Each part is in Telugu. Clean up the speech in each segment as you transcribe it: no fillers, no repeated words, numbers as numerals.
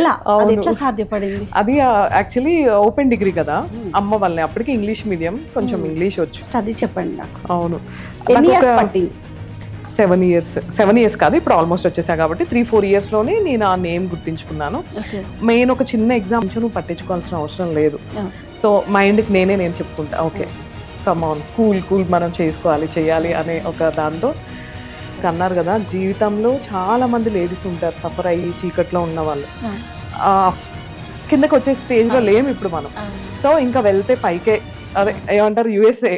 అలా అది ఎట్లా సాధ్యపడింది? అది యాక్చువల్లీ ఓపెన్ డిగ్రీ కదా, అమ్మ వాళ్ళని అప్పటికి ఇంగ్లీష్ మీడియం, కొంచెం ఇంగ్లీష్ వచ్చు. అది చెప్పండి నాకు. అవును, ఎన్ని ఇయర్స్ పట్టింది? 7 ఇయర్స్ కాదు, ఇప్పుడు ఆల్మోస్ట్ వచ్చేసా కాబట్టి 3-4 ఇయర్స్లోనే నేను ఆ నేమ్ గుర్తించుకున్నాను. మెయిన్ ఒక చిన్న ఎగ్జామ్ నువ్వు పట్టించుకోవాల్సిన అవసరం లేదు. సో మైండ్కి నేను చెప్పుకుంటా, ఓకే కమాన్ కూల్ మనం చేయాలి అనే ఒక దాంతో. అన్నారు కదా, జీవితంలో చాలా మంది లేడీస్ ఉంటారు సఫర్ అయ్యి చీకట్లో ఉన్న వాళ్ళు. కిందకి వచ్చే స్టేజ్లో లేము ఇప్పుడు మనం. సో ఇంకా వెళ్తే పైకే, అదే ఏమంటారు USA.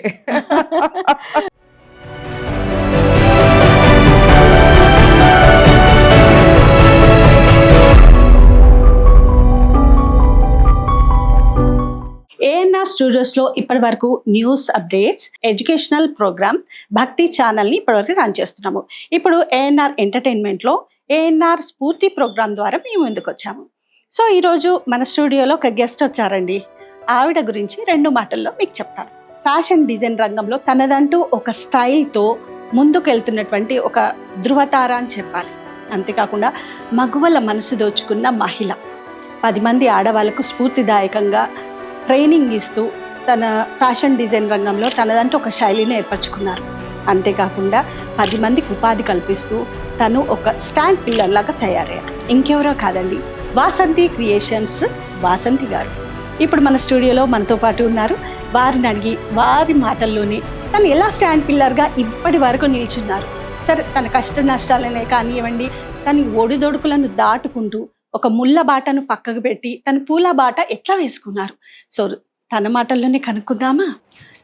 ఏఎన్ఆర్ స్టూడియోస్లో ఇప్పటి వరకు న్యూస్ అప్డేట్స్, ఎడ్యుకేషనల్ ప్రోగ్రామ్, భక్తి ఛానల్ని ఇప్పటివరకు రన్ చేస్తున్నాము. ఇప్పుడు ఏఎన్ఆర్ ఎంటర్టైన్మెంట్లో ఏఎన్ఆర్ స్ఫూర్తి ప్రోగ్రామ్ ద్వారా మేము ముందుకు వచ్చాము. సో ఈరోజు మన స్టూడియోలో ఒక గెస్ట్ వచ్చారండి. ఆవిడ గురించి 2 మాటల్లో మీకు చెప్తాను. ఫ్యాషన్ డిజైన్ రంగంలో తనదంటూ ఒక స్టైల్తో ముందుకు వెళ్తున్నటువంటి ఒక ధృవతార అని చెప్పాలి. అంతేకాకుండా మగువల మనసు దోచుకున్న మహిళ, 10 మంది ఆడవాళ్లకు స్ఫూర్తిదాయకంగా ట్రైనింగ్ ఇస్తూ తన ఫ్యాషన్ డిజైన్ రంగంలో తనదంటూ ఒక శైలిని ఏర్పరచుకున్నారు. అంతేకాకుండా 10 మందికి ఉపాధి కల్పిస్తూ తను ఒక స్టాండ్ పిల్లర్ లాగా తయారయ్యారు. ఇంకెవరో కాదండి, వాసంతి క్రియేషన్స్ వాసంతి గారు. ఇప్పుడు మన స్టూడియోలో మనతో పాటు ఉన్నారు. వారిని అడిగి వారి మాటల్లోనే తను ఎలా స్టాండ్ పిల్లర్గా ఇప్పటి వరకు నిల్చున్నారు, సరే తన కష్ట నష్టాలనే కానివ్వండి, తన ఒడిదొడుకులను దాటుకుంటూ ఒక ముళ్ళ బాటను పక్కకు పెట్టి తన పూల బాట ఎట్లా వేసుకున్నారు. సో తన మాటల్లోనే కనుక్కుందామా?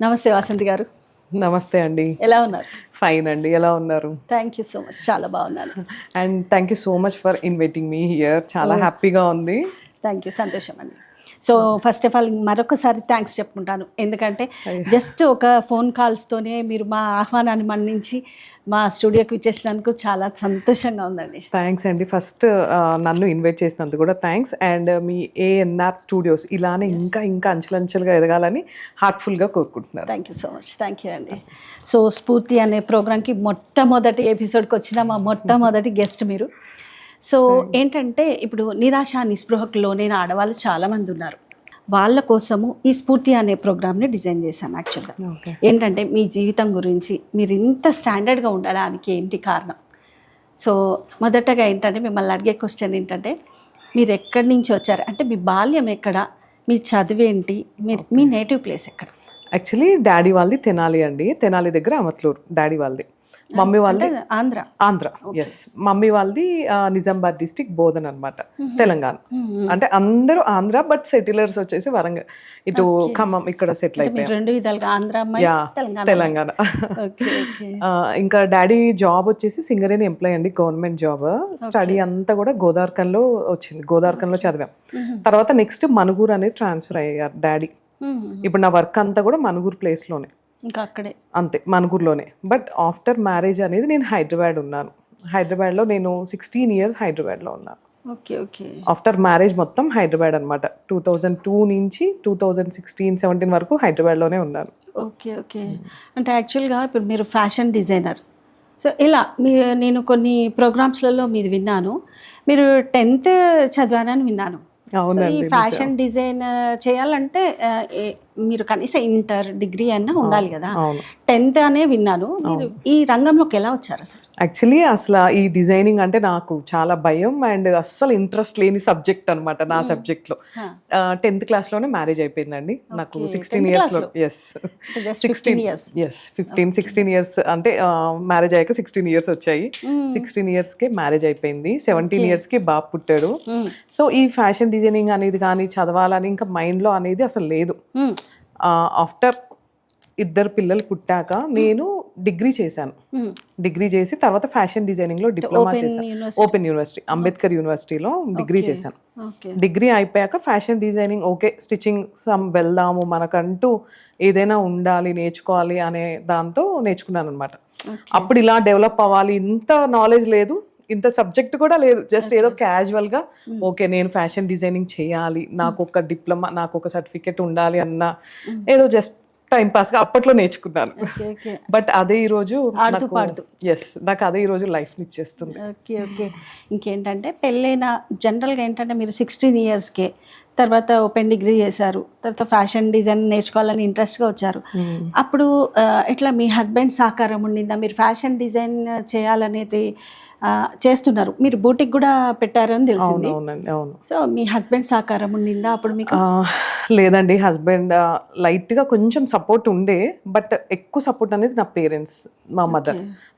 నమస్తే వాసంతి గారు. నమస్తే అండి. ఎలా ఉన్నారు? ఫైన్ అండి, ఎలా ఉన్నారు? థ్యాంక్ యూ సో మచ్, చాలా బాగున్నాను. And thank you so much for inviting me here. చాలా హ్యాపీగా ఉంది. థ్యాంక్ యూ, సంతోషం అండి. సో ఫస్ట్ ఆఫ్ ఆల్ మరొకసారి థ్యాంక్స్ చెప్పుకుంటాను. ఎందుకంటే జస్ట్ ఒక ఫోన్ కాల్స్తోనే మీరు మా ఆహ్వానాన్ని మన్నించి మా స్టూడియోకి ఇచ్చేసినందుకు చాలా సంతోషంగా ఉందండి. థ్యాంక్స్ అండి. ఫస్ట్ నన్ను ఇన్వైట్ చేసినందుకు కూడా thanks. And me ANR studios ఇలానే ఇంకా అంచెలంచెలుగా ఎదగాలని హార్ట్ఫుల్గా కోరుకుంటున్నారు. Thank you so much. Thank you అండి. సో స్ఫూర్తి అనే ప్రోగ్రామ్కి మొట్టమొదటి ఎపిసోడ్కి వచ్చిన మా మొట్టమొదటి గెస్ట్ మీరు. సో ఏంటంటే ఇప్పుడు నిరాశ నిస్పృహకు లోనైన ఆడవాళ్ళు చాలామంది ఉన్నారు. వాళ్ళ కోసము ఈ స్ఫూర్తి అనే ప్రోగ్రామ్ని డిజైన్ చేశాం. యాక్చువల్గా ఏంటంటే మీ జీవితం గురించి, మీరు ఇంత స్టాండర్డ్గా ఉండడానికి ఏంటి కారణం? సో మొదటగా ఏంటంటే మిమ్మల్ని అడిగే క్వశ్చన్ ఏంటంటే, మీరు ఎక్కడి నుంచి వచ్చారు, అంటే మీ బాల్యం ఎక్కడ, మీ చదువేంటి, మీ నేటివ్ ప్లేస్ ఎక్కడ? యాక్చువల్లీ డాడీ వాళ్ళది తెనాలి అండి. తెనాలి దగ్గర అమత్లూరు డాడీ వాళ్ళది. మమ్మీ వాళ్ళది ఆంధ్ర. ఎస్, మమ్మీ వాళ్ళది నిజామాబాద్ డిస్టిక్ బోధన్ అనమాట, తెలంగాణ. అంటే అందరూ ఆంధ్ర, బట్ సెటిలర్స్ వచ్చేసి వరంగల్ ఇటు ఖమ్మం ఇక్కడ సెటిల్ అయిపోయారు. తెలంగాణ. ఇంకా డాడీ జాబ్ వచ్చేసి సింగరేణి ఎంప్లాయ్ అండి, గవర్నమెంట్ జాబ్. స్టడీ అంతా కూడా గోదావరిఖన్లో వచ్చింది, గోదావరిఖన్లో చదివాం. తర్వాత నెక్స్ట్ మనుగూరు అనేది ట్రాన్స్ఫర్ అయ్యారు డాడీ. ఇప్పుడు నా వర్క్ అంతా కూడా మనుగూరు ప్లేస్లోనే, ఇంకా అక్కడే అంతే మనుగూరులోనే. బట్ ఆఫ్టర్ మ్యారేజ్ అనేది నేను హైదరాబాద్ ఉన్నాను. హైదరాబాద్లో నేను 16 ఇయర్స్ హైదరాబాద్లో ఉన్నాను. ఆఫ్టర్ మ్యారేజ్ మొత్తం హైదరాబాద్ అనమాట. 2002 నుంచి 2016-17 వరకు హైదరాబాద్లోనే ఉన్నాను. ఓకే. అంటే యాక్చువల్గా ఇప్పుడు మీరు ఫ్యాషన్ డిజైనర్. సో ఇలా నేను కొన్ని ప్రోగ్రామ్స్లలో మీరు విన్నాను, మీరు 10th చదివానని విన్నాను. ఈ ఫ్యాషన్ డిజైన్ చేయాలంటే మీరు కనీసం ఇంటర్ డిగ్రీ అన్నా ఉండాలి కదా, 10th అనే విన్నాను. మీరు ఈ రంగంలోకి ఎలా వచ్చారు అసలు? యాక్చువల్లీ అసలు ఈ డిజైనింగ్ అంటే నాకు చాలా భయం అండ్ అస్సలు ఇంట్రెస్ట్ లేని సబ్జెక్ట్ అనమాట. నా సబ్జెక్ట్లో 10th క్లాస్లోనే మ్యారేజ్ అయిపోయిందండి నాకు. 16 ఇయర్స్లో. ఎస్, 15-16 ఇయర్స్ అంటే మ్యారేజ్ అయ్యాక 16 ఇయర్స్ వచ్చాయి. 16 ఇయర్స్కే మ్యారేజ్ అయిపోయింది. 17 ఇయర్స్కి బాబు పుట్టాడు. సో ఈ ఫ్యాషన్ డిజైనింగ్ అనేది కానీ చదవాలని ఇంకా మైండ్లో అనేది అసలు లేదు. ఆఫ్టర్ 2 పిల్లలు పుట్టాక నేను డిగ్రీ చేశాను. డిగ్రీ చేసి తర్వాత ఫ్యాషన్ డిజైనింగ్లో డిప్లొమా చేశాను. ఓపెన్ యూనివర్సిటీ, అంబేద్కర్ యూనివర్సిటీలో డిగ్రీ చేశాను. డిగ్రీ అయిపోయాక ఫ్యాషన్ డిజైనింగ్ ఓకే, స్టిచ్చింగ్ వెళ్దాము, మనకంటూ ఏదైనా ఉండాలి, నేర్చుకోవాలి అనే దాంతో నేర్చుకున్నాను అనమాట. అప్పుడు ఇలా డెవలప్ అవ్వాలి, ఇంత నాలెడ్జ్ లేదు, ఇంత సబ్జెక్ట్ కూడా లేదు. జస్ట్ ఏదో క్యాజువల్గా ఓకే నేను ఫ్యాషన్ డిజైనింగ్ చేయాలి, నాకు ఒక డిప్లొమా, నాకు ఒక సర్టిఫికెట్ ఉండాలి అన్న ఏదో జస్ట్ టైం పాస్గా అప్పట్లో నేర్చుకున్నాను. ఓకే ఓకే బట్ అదే ఈరోజు ఆడుతూ పాడుతూ. నాకు అదే ఈరోజు లైఫ్ని ఇచ్చేస్తుంది. ఓకే ఓకే ఇంకేంటంటే పెళ్ళైన జనరల్గా ఏంటంటే మీరు 16 ఇయర్స్కే తర్వాత ఓపెన్ డిగ్రీ చేశారు, తర్వాత ఫ్యాషన్ డిజైన్ నేర్చుకోవాలని ఇంట్రెస్ట్గా వచ్చారు. అప్పుడు ఇట్లా మీ హస్బెండ్ సహకారం ఉండిందా? మీరు ఫ్యాషన్ డిజైన్ చేయాలనేది చేస్తున్నారు, మీరు బూటిక్ కూడా పెట్టారని తెలిసింది. అవునండి, అవును. సో మీ హస్బెండ్ సహకారం ఉండిందా అప్పుడు మీకు? లేదండి, హస్బెండ్ లైట్గా కొంచెం సపోర్ట్ ఉండే, బట్ ఎక్కువ సపోర్ట్ అనేది నా పేరెంట్స్, మా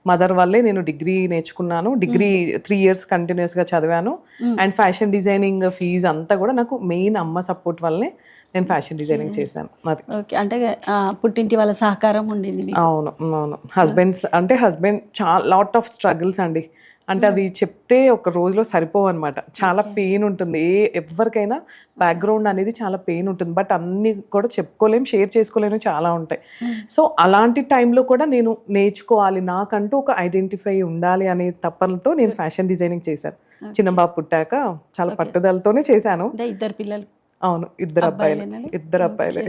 మదర్ వల్లే నేను డిగ్రీ నేర్చుకున్నాను. డిగ్రీ 3 years కంటిన్యూస్గా చదివాను. అండ్ ఫ్యాషన్ డిజైనింగ్ ఫీజ్ అంతా కూడా నాకు మెయిన్ అమ్మ సపోర్ట్ వల్లనే నేను ఫ్యాషన్ డిజైనింగ్ చేశాను. అది ఓకే, అంటే పుట్టింటి వాళ్ళ సహకారం ఉండింది మీకు. అవును అవును. హస్బెండ్ చాలా లాట్ ఆఫ్ స్ట్రగుల్స్ అండి. అంటే అవి చెప్తే ఒక రోజులో సరిపోవు అనమాట. చాలా పెయిన్ ఉంటుంది. ఎవరికైనా బ్యాక్గ్రౌండ్ అనేది చాలా పెయిన్ ఉంటుంది, బట్ అన్ని కూడా చెప్పుకోలేము, షేర్ చేసుకోలేము, చాలా ఉంటాయి. సో అలాంటి టైంలో కూడా నేను నేర్చుకోవాలి, నాకంటూ ఒక ఐడెంటిఫై ఉండాలి అనే తపనతో నేను ఫ్యాషన్ డిజైనింగ్ చేశాను. చిన్న బాబు పుట్టాక చాలా పట్టుదలతోనే చేశాను. అంటే ఇద్దరు పిల్లలు? అవును, ఇద్దరు అబ్బాయిలే.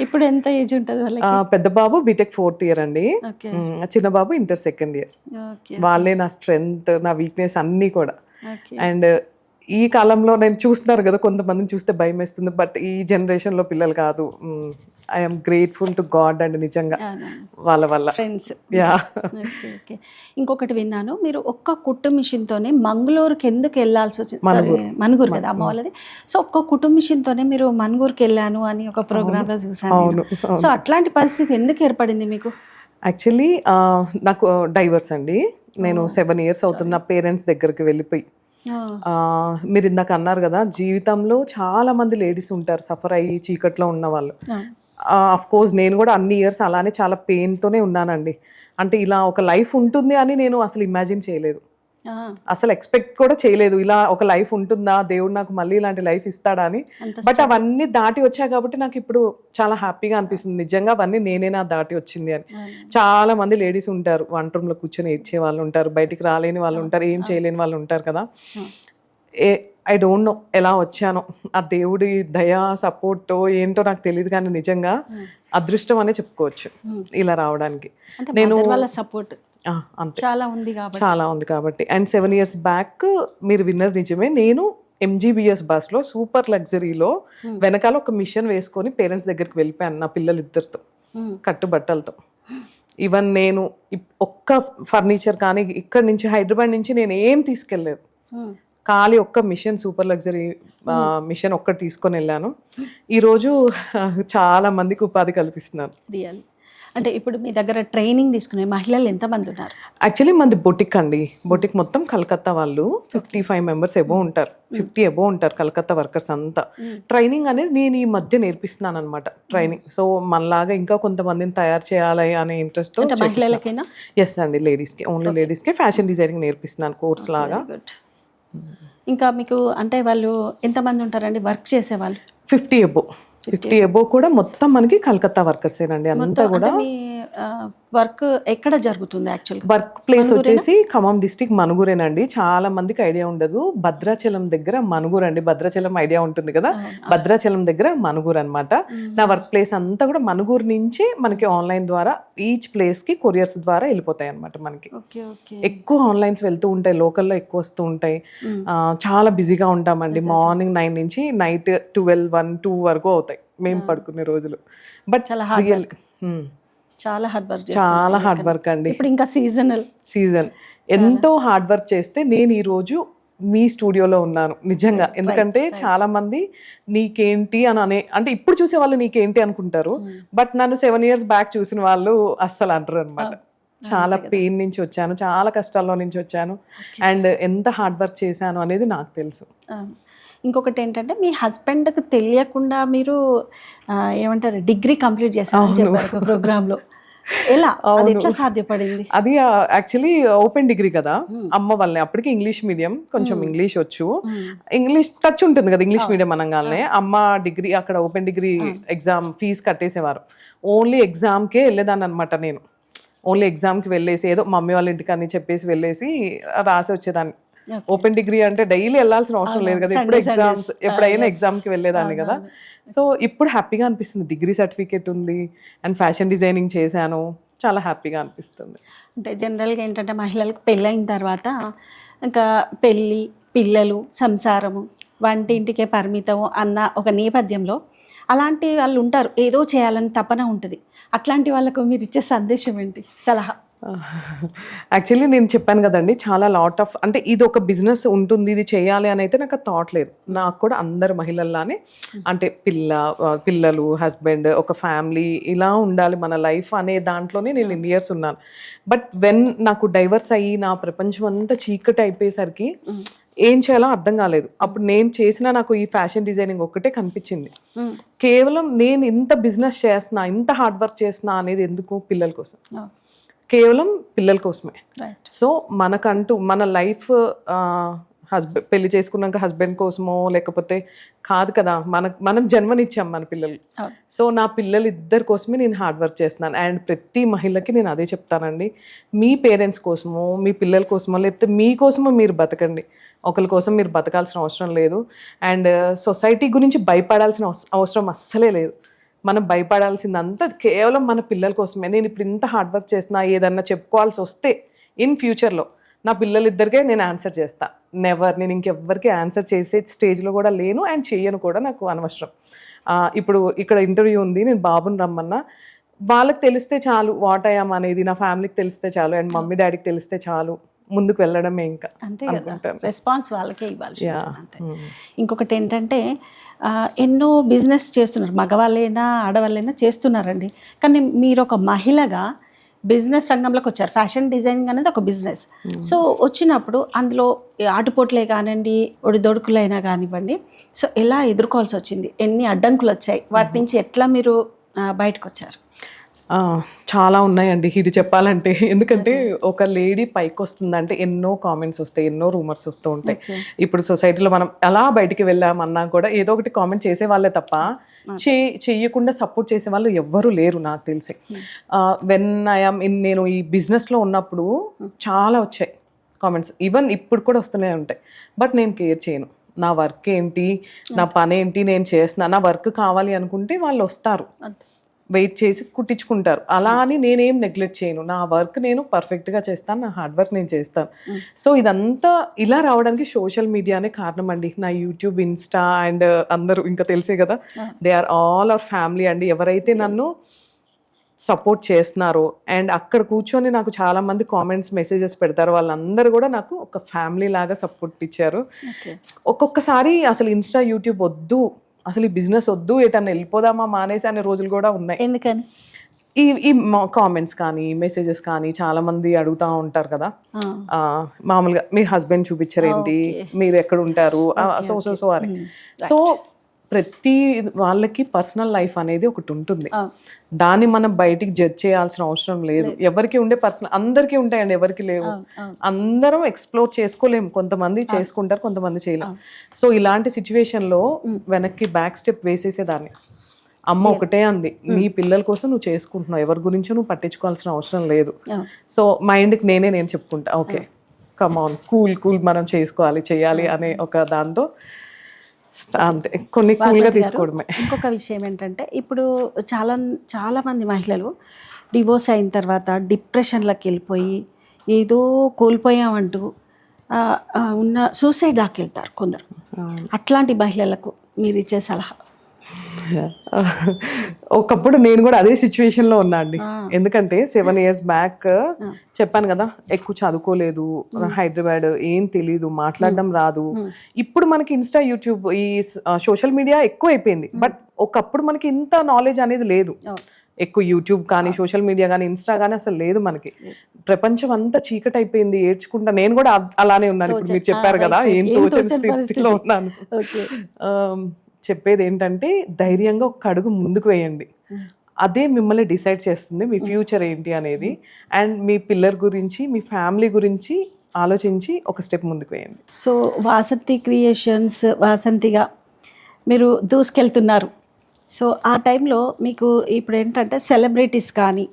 ఇప్పుడు ఎంత ఏజ్ ఉంటుంది వాళ్ళకి? పెద్ద బాబు బీటెక్ 4th year అండి, చిన్న బాబు ఇంటర్ 2nd year. వాళ్ళే నా స్ట్రెంగ్త్, నా వీక్నెస్ అన్నీ కూడా. అండ్ ఈ కాలంలో నేను చూస్తున్నారు కదా, కొంతమందిని చూస్తే భయం వేస్తుంది, బట్ ఈ జనరేషన్లో పిల్లలు కాదు. ఐఎమ్ గ్రేట్ఫుల్ టు గాడ్ అండి, నిజంగా వాళ్ళ వల్ల. ఫ్రెండ్స్. ఓకే. ఇంకొకటి విన్నాను, మీరు ఒక్క కుట్టు మిషన్తోనే మంగళూరుకి ఎందుకు వెళ్ళాల్సి వచ్చింది? మనుగూరు కదా అమ్మ వాళ్ళది. సో ఒక్క కుట్టు మిషన్తోనే మీరు మనుగూరుకి వెళ్ళాను అని ఒక ప్రోగ్రామ్లో చూసాను. సో అట్లాంటి పరిస్థితి ఎందుకు ఏర్పడింది మీకు? యాక్చువల్లీ నాకు డైవర్స్ అండి. నేను 7 years అవుతుంది నా పేరెంట్స్ దగ్గరికి వెళ్ళిపోయి. మీరు ఇందాక అన్నారు కదా, జీవితంలో చాలా మంది లేడీస్ ఉంటారు సఫర్ అయ్యి చీకట్లో ఉన్న వాళ్ళు. అఫ్ కోర్స్ నేను కూడా అన్ని ఇయర్స్ అలానే చాలా పెయిన్తోనే ఉన్నానండి. అంటే ఇలా ఒక లైఫ్ ఉంటుంది అని నేను అసలు ఇమాజిన్ చేయలేదు, అసలు ఎక్స్పెక్ట్ కూడా చేయలేదు. ఇలా ఒక లైఫ్ ఉంటుందా, దేవుడు నాకు మళ్ళీ ఇలాంటి లైఫ్ ఇస్తాడా అని. బట్ అవన్నీ దాటి వచ్చా కాబట్టి నాకు ఇప్పుడు చాలా హ్యాపీగా అనిపిస్తుంది, నిజంగా అవన్నీ నేనేనా దాటి వచ్చింది అని. చాలా మంది లేడీస్ ఉంటారు, వంట రూమ్లో కూర్చొని ఏడ్చే వాళ్ళు ఉంటారు, బయటికి రాలేని వాళ్ళు ఉంటారు, ఏం చేయలేని వాళ్ళు ఉంటారు కదా. ఐ డోంట్ నో ఎలా వచ్చానో, ఆ దేవుడి దయా సపోర్టో ఏంటో నాకు తెలియదు, కానీ నిజంగా అదృష్టం అనే చెప్పుకోవచ్చు ఇలా రావడానికి. నేను సపోర్ట్ అంతే, చాలా ఉంది కాబట్టి. అండ్ 7 years బ్యాక్ మీరు విన్నర్ నిజమే, నేను MGBS బస్లో సూపర్ లగ్జరీలో వెనకాల ఒక మిషన్ వేసుకొని పేరెంట్స్ దగ్గరికి వెళ్ళిపోయాను నా పిల్లలు ఇద్దరితో, కట్టుబట్టలతో. ఈవెన్ నేను ఒక్క ఫర్నిచర్ కానీ ఇక్కడ నుంచి హైదరాబాద్ నుంచి నేను ఏం తీసుకెళ్ళలేదు, ఖాళీ ఒక్క మిషన్, సూపర్ లగ్జరీ మిషన్ ఒక్కటి తీసుకొని వెళ్ళాను. ఈరోజు చాలా మందికి ఉపాధి కల్పిస్తున్నాను. రియల్ అంటే ఇప్పుడు మీ దగ్గర ట్రైనింగ్ తీసుకునే మహిళలు ఎంతమంది ఉన్నారు? యాక్చువల్లీ మంది బొటిక్ అండి, బొటిక్ మొత్తం కలకత్తా వాళ్ళు 55 members ఎబో ఉంటారు, 50 ఎబో ఉంటారు కలకత్తా వర్కర్స్ అంతా. ట్రైనింగ్ అనేది నేను ఈ మధ్య నేర్పిస్తున్నాను అనమాట, ట్రైనింగ్. సో మనలాగా ఇంకా కొంతమందిని తయారు చేయాలి అనే ఇంట్రెస్ట్ మహిళలకైనా? ఎస్ అండి, లేడీస్కి, ఓన్లీ లేడీస్కి ఫ్యాషన్ డిజైనింగ్ నేర్పిస్తున్నాను కోర్స్ లాగా. ఇంకా మీకు అంటే వాళ్ళు ఎంతమంది ఉంటారండి వర్క్ చేసేవాళ్ళు? 50 ఎబో కూడా మొత్తం మనకి కలకత్తా వర్కర్సేనండి అంతా కూడా. వర్క్ ఎక్కడ జరుగుతుంది యాక్చువల్గా? వర్క్ ప్లేస్ వచ్చేసి ఖమ్మం డిస్ట్రిక్ట్ మనుగురేనండి. చాలా మందికి ఐడియా ఉండదు, భద్రాచలం దగ్గర మనుగురు అండి. భద్రాచలం ఐడియా ఉంటుంది కదా, భద్రాచలం దగ్గర మనుగురు అనమాట. నా వర్క్ ప్లేస్ అంతా కూడా మనుగురు నుంచి మనకి ఆన్లైన్ ద్వారా ఈచ్ ప్లేస్ కి కొరియర్స్ ద్వారా వెళ్ళిపోతాయి అనమాట. మనకి ఎక్కువ ఆన్లైన్స్ వెళ్తూ ఉంటాయి, లోకల్లో ఎక్కువ వస్తూ ఉంటాయి. చాలా బిజీగా ఉంటామండి, మార్నింగ్ 9 నుంచి నైట్ 12, 1, 2 వరకు అవుతాయి మేము పడుకునే రోజులు. బట్ చాలా హార్డ్ వర్క్ అండి. ఇప్పుడు ఇంకా సీజన్ ఎంతో హార్డ్ వర్క్ చేస్తే నేను ఈ రోజు మీ స్టూడియోలో ఉన్నాను నిజంగా. ఎందుకంటే చాలా మంది నీకేంటి అని అంటే ఇప్పుడు చూసే వాళ్ళు నీకేంటి అనుకుంటారు, బట్ నన్ను 7 years బ్యాక్ చూసిన వాళ్ళు అస్సలు అంటారు అనమాట. చాలా పెయిన్ నుంచి వచ్చాను, చాలా కష్టాల్లో నుంచి వచ్చాను, అండ్ ఎంత హార్డ్ వర్క్ చేశాను అనేది నాకు తెలుసు. ఇంకొకటి ఏంటంటే మీ హస్బెండ్కి తెలియకుండా మీరు ఏమంటారు డిగ్రీ కంప్లీట్ చేశారని చెప్పారు ప్రోగ్రాంలో, ఎలా అది ఎట్లా సాధ్యపడింది? అది యాక్చువల్లీ ఓపెన్ డిగ్రీ కదా అమ్మ వాళ్ళని, అప్పటికి ఇంగ్లీష్ మీడియం, కొంచెం ఇంగ్లీష్ వచ్చు, ఇంగ్లీష్ టచ్ ఉంటుంది కదా ఇంగ్లీష్ మీడియం అనగానే. అమ్మ డిగ్రీ అక్కడ ఓపెన్ డిగ్రీ ఎగ్జామ్ ఫీజు కట్టేసేవారు, ఓన్లీ ఎగ్జామ్కే వెళ్ళేదాన్ని అనమాట. నేను ఓన్లీ ఎగ్జామ్కి వెళ్ళేసి ఏదో మమ్మీ వాళ్ళ ఇంటికి అని చెప్పేసి వెళ్ళేసి రాసి వచ్చేదాన్ని. ఓపెన్ డిగ్రీ అంటే డైలీ వెళ్ళాల్సిన అవసరం లేదు కదా, ఎప్పుడు ఎగ్జామ్స్ ఎప్పుడైనా ఎగ్జామ్కి వెళ్ళేదాన్ని కదా. సో ఇప్పుడు హ్యాపీగా అనిపిస్తుంది, డిగ్రీ సర్టిఫికేట్ ఉంది అండ్ ఫ్యాషన్ డిజైనింగ్ చేశాను, చాలా హ్యాపీగా అనిపిస్తుంది. అంటే జనరల్గా ఏంటంటే మహిళలకు పెళ్ళైన తర్వాత ఇంకా పెళ్ళి, పిల్లలు, సంసారము, వంటింటికే పరిమితం అన్న ఒక నేపథ్యంలో అలాంటి వాళ్ళు ఉంటారు, ఏదో చేయాలని తపన ఉంటుంది. అట్లాంటి వాళ్ళకు మీరు ఇచ్చే సందేశం ఏంటి, సలహా? యాక్చువల్లీ నేను చెప్పాను కదండి, చాలా లాట్ ఆఫ్ అంటే ఇది ఒక బిజినెస్ ఉంటుంది, ఇది చేయాలి అని అయితే నాకు థాట్ లేదు. నాకు కూడా అందరు మహిళల్లానే అంటే పిల్లలు, హస్బెండ్, ఒక ఫ్యామిలీ ఇలా ఉండాలి మన లైఫ్ అనే దాంట్లోనే నేను ఇన్ని ఇయర్స్ ఉన్నాను. బట్ వెన్ నాకు డైవర్స్ అయ్యి నా ప్రపంచం అంతా చీకటి అయిపోయేసరికి ఏం చేయాలో అర్థం కాలేదు. అప్పుడు నేను చేసిన నాకు ఈ ఫ్యాషన్ డిజైనింగ్ ఒక్కటే కనిపించింది. కేవలం నేను ఇంత బిజినెస్ చేస్తున్నా, ఇంత హార్డ్ వర్క్ చేస్తున్నా అనేది ఎందుకు? పిల్లల కోసం, కేవలం పిల్లల కోసమే. సో మనకంటూ మన లైఫ్ పెళ్లి చేసుకున్నాక హస్బెండ్ కోసమో లేకపోతే కాదు కదా, మనం జన్మనిచ్చాం మన పిల్లలు. సో నా పిల్లలు ఇద్దరి కోసమే నేను హార్డ్ వర్క్ చేస్తున్నాను. అండ్ ప్రతి మహిళకి నేను అదే చెప్తానండి, మీ పేరెంట్స్ కోసమో మీ పిల్లల కోసమో లేకపోతే మీకోసమో మీరు బతకండి, ఒకరి కోసం మీరు బతకాల్సిన అవసరం లేదు. అండ్ సొసైటీ గురించి భయపడాల్సిన అవసరం అస్సలే లేదు. మనం భయపడాల్సిందంతా కేవలం మన పిల్లల కోసమే. నేను ఇప్పుడు ఇంత హార్డ్ వర్క్ చేస్తున్నా, ఏదన్నా చెప్పుకోవాల్సి వస్తే ఇన్ ఫ్యూచర్లో నా పిల్లలిద్దరికే నేను ఆన్సర్ చేస్తాను. నెవర్ నేను ఇంకెవ్వరికి ఆన్సర్ చేసే స్టేజ్లో కూడా లేను అండ్ చెయ్యను కూడా, నాకు అనవసరం. ఇప్పుడు ఇక్కడ ఇంటర్వ్యూ ఉంది, నేను బాబుని రమ్మన్నా, వాళ్ళకి తెలిస్తే చాలు వాట్ ఐఎమ్ అనేది, నా ఫ్యామిలీకి తెలిస్తే చాలు అండ్ మమ్మీ డాడీకి తెలిస్తే చాలు, ముందుకు వెళ్ళడమే ఇంకా. అంతే కదా, రెస్పాన్స్ వాళ్ళకే ఇవ్వాలి. ఇంకొకటి ఏంటంటే ఎన్నో బిజినెస్ చేస్తున్నారు, మగవాళ్ళైనా ఆడవాళ్ళైనా చేస్తున్నారండి. కానీ మీరు ఒక మహిళగా బిజినెస్ రంగంలోకి వచ్చారు. ఫ్యాషన్ డిజైనింగ్ అనేది ఒక బిజినెస్. సో వచ్చినప్పుడు అందులో ఆటుపోట్లే కానివ్వండి, ఒడిదొడుకులైనా కానివ్వండి, సో ఎలా ఎదుర్కోవాల్సి వచ్చింది, ఎన్ని అడ్డంకులు వచ్చాయి, వాటి నుంచి ఎట్లా మీరు బయటకు వచ్చారు? చాలా ఉన్నాయండి ఇది చెప్పాలంటే. ఎందుకంటే ఒక లేడీ పైకి వస్తుందంటే ఎన్నో కామెంట్స్ వస్తాయి, ఎన్నో రూమర్స్ వస్తూ ఉంటాయి. ఇప్పుడు సొసైటీలో మనం అలా బయటికి వెళ్ళామన్నా కూడా ఏదో ఒకటి కామెంట్ చేసే వాళ్ళే తప్ప చెయ్యకుండా సపోర్ట్ చేసే వాళ్ళు ఎవ్వరూ లేరు నాకు తెలిసి. వెన్ ఐఎమ్ నేను ఈ బిజినెస్లో ఉన్నప్పుడు చాలా వచ్చాయి కామెంట్స్, ఈవెన్ ఇప్పుడు కూడా వస్తూనే ఉంటాయి. బట్ నేను కేర్ చేయను, నా వర్క్ ఏంటి, నా పని ఏంటి, నేను చేస్తున్నా. నా వర్క్ కావాలి అనుకుంటే వాళ్ళు వస్తారు, వెయిట్ చేసి కుట్టించుకుంటారు. అలా అని నేనేం నెగ్లెక్ట్ చేయను, నా వర్క్ నేను పర్ఫెక్ట్గా చేస్తాను, నా హార్డ్ వర్క్ నేను చేస్తాను. సో ఇదంతా ఇలా రావడానికి సోషల్ మీడియానే కారణం అండి. నా యూట్యూబ్, ఇన్స్టా అండ్ అందరూ ఇంకా తెలిసే కదా, they are all our family అండి. ఎవరైతే నన్ను సపోర్ట్ చేస్తున్నారో అండ్ అక్కడ కూర్చొని నాకు చాలామంది కామెంట్స్, మెసేజెస్ పెడతారు, వాళ్ళందరూ కూడా నాకు ఒక ఫ్యామిలీ లాగా సపోర్ట్ ఇచ్చారు. ఒక్కొక్కసారి అసలు ఇన్స్టా, యూట్యూబ్ వద్దు, అసలు ఈ బిజినెస్ వద్దు, ఎటన్నా వెళ్ళిపోదామా మానేసి అనే రోజులు కూడా ఉన్నాయి. ఎందుకని? ఈ కామెంట్స్ కానీ మెసేజెస్ కానీ చాలా మంది అడుగుతూ ఉంటారు కదా, మామూలుగా మీ హస్బెండ్ చూపించారేంటి, మీరు ఎక్కడ ఉంటారు, సో అని. సో ప్రతి వాళ్ళకి పర్సనల్ లైఫ్ అనేది ఒకటి ఉంటుంది, దాన్ని మనం బయటికి జడ్జ్ చేయాల్సిన అవసరం లేదు. ఎవరికి ఉండే పర్సనల్, అందరికీ ఉంటాయండి, ఎవరికి లేవు. అందరం ఎక్స్ప్లోర్ చేసుకోలేము, కొంతమంది చేసుకుంటారు, కొంతమంది చేయలేము. సో ఇలాంటి సిచ్యువేషన్లో వెనక్కి బ్యాక్ స్టెప్ వేసేసేదాన్ని. అమ్మ ఒకటే అంది, నీ పిల్లల కోసం నువ్వు చేసుకుంటున్నావు, ఎవరి గురించో నువ్వు పట్టించుకోవాల్సిన అవసరం లేదు. సో మైండ్కి నేను చెప్పుకుంటా, ఓకే కమాన్, కూల్ మనం చేసుకోవాలి, చేయాలి అనే ఒక దాంతో అంతే, కొన్ని కూల్గా తీసుకోవడమే. ఇంకొక విషయం ఏంటంటే ఇప్పుడు చాలా మంది మహిళలు డివోర్స్ అయిన తర్వాత డిప్రెషన్లోకి వెళ్ళిపోయి ఏదో కోల్పోయామంటూ ఉన్న సూసైడ్ దాకా వెళ్తారు కొందరు. అట్లాంటి మహిళలకు మీరు ఇచ్చే సలహా? ఒకప్పుడు నేను కూడా అదే సిచ్యువేషన్లో ఉన్నా అండి. ఎందుకంటే 7 years బ్యాక్ చెప్పాను కదా, ఎక్కువ చదువుకోలేదు, హైదరాబాద్, ఏం తెలీదు, మాట్లాడడం రాదు. ఇప్పుడు మనకి ఇన్స్టా, యూట్యూబ్, ఈ సోషల్ మీడియా ఎక్కువ అయిపోయింది. బట్ ఒకప్పుడు మనకి ఇంత నాలెడ్జ్ అనేది లేదు. ఎక్కువ యూట్యూబ్ కానీ, సోషల్ మీడియా కానీ, ఇన్స్టా కానీ అసలు లేదు మనకి. ప్రపంచం అంతా చీకటి అయిపోయింది, ఏడ్చుకుంటా. నేను కూడా అలానే ఉన్నాను. ఇప్పుడు మీరు చెప్పారు కదా, ఏం తోచని స్థితిలో ఉన్నాను. చెప్పేది ఏంటంటే ధైర్యంగా ఒక అడుగు ముందుకు వేయండి, అదే మిమ్మల్ని డిసైడ్ చేస్తుంది మీ ఫ్యూచర్ ఏంటి అనేది. అండ్ మీ పిల్లల గురించి, మీ ఫ్యామిలీ గురించి ఆలోచించి ఒక స్టెప్ ముందుకు వేయండి. సో వాసంతి క్రియేషన్స్, వాసంతిగా మీరు దూసుకెళ్తున్నారు. సో ఆ టైంలో మీకు ఇప్పుడు ఏంటంటే సెలబ్రిటీస్ కానీ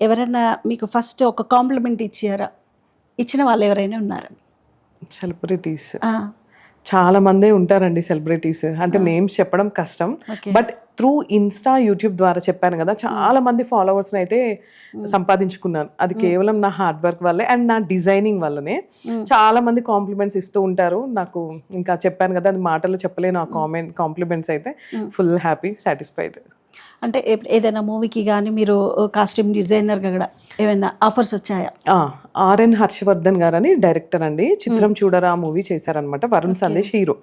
ఎవరైనా మీకు ఫస్ట్ ఒక కాంప్లిమెంట్ ఇచ్చిన వాళ్ళు ఎవరైనా ఉన్నారా? సెలబ్రిటీస్ చాలా మందే ఉంటారండి సెలబ్రిటీస్, అంటే నేమ్స్ చెప్పడం కష్టం. బట్ త్రూ ఇన్స్టా యూట్యూబ్ ద్వారా చెప్పాను కదా, చాలా మంది ఫాలోవర్స్ని అయితే సంపాదించుకున్నాను. అది కేవలం నా హార్డ్ వర్క్ వల్లే అండ్ నా డిజైనింగ్ వల్లనే. చాలా మంది కాంప్లిమెంట్స్ ఇస్తూ ఉంటారు నాకు. ఇంకా చెప్పాను కదా, అది మాటలు చెప్పలేను ఆ కాంప్లిమెంట్స్ అయితే. Full happy, satisfied. అంటే ఏదైనా మూవీకి కానీ మీరు కాస్ట్యూమ్ డిజైనర్గా కూడా ఏమైనా ఆఫర్స్ వచ్చాయా? ఆర్ఎన్ హర్షవర్ధన్ గారు అని డైరెక్టర్ అండి, చిత్రం చూడరా మూవీ చేశారనమాట. వరుణ్ సందేశ్ హీరో.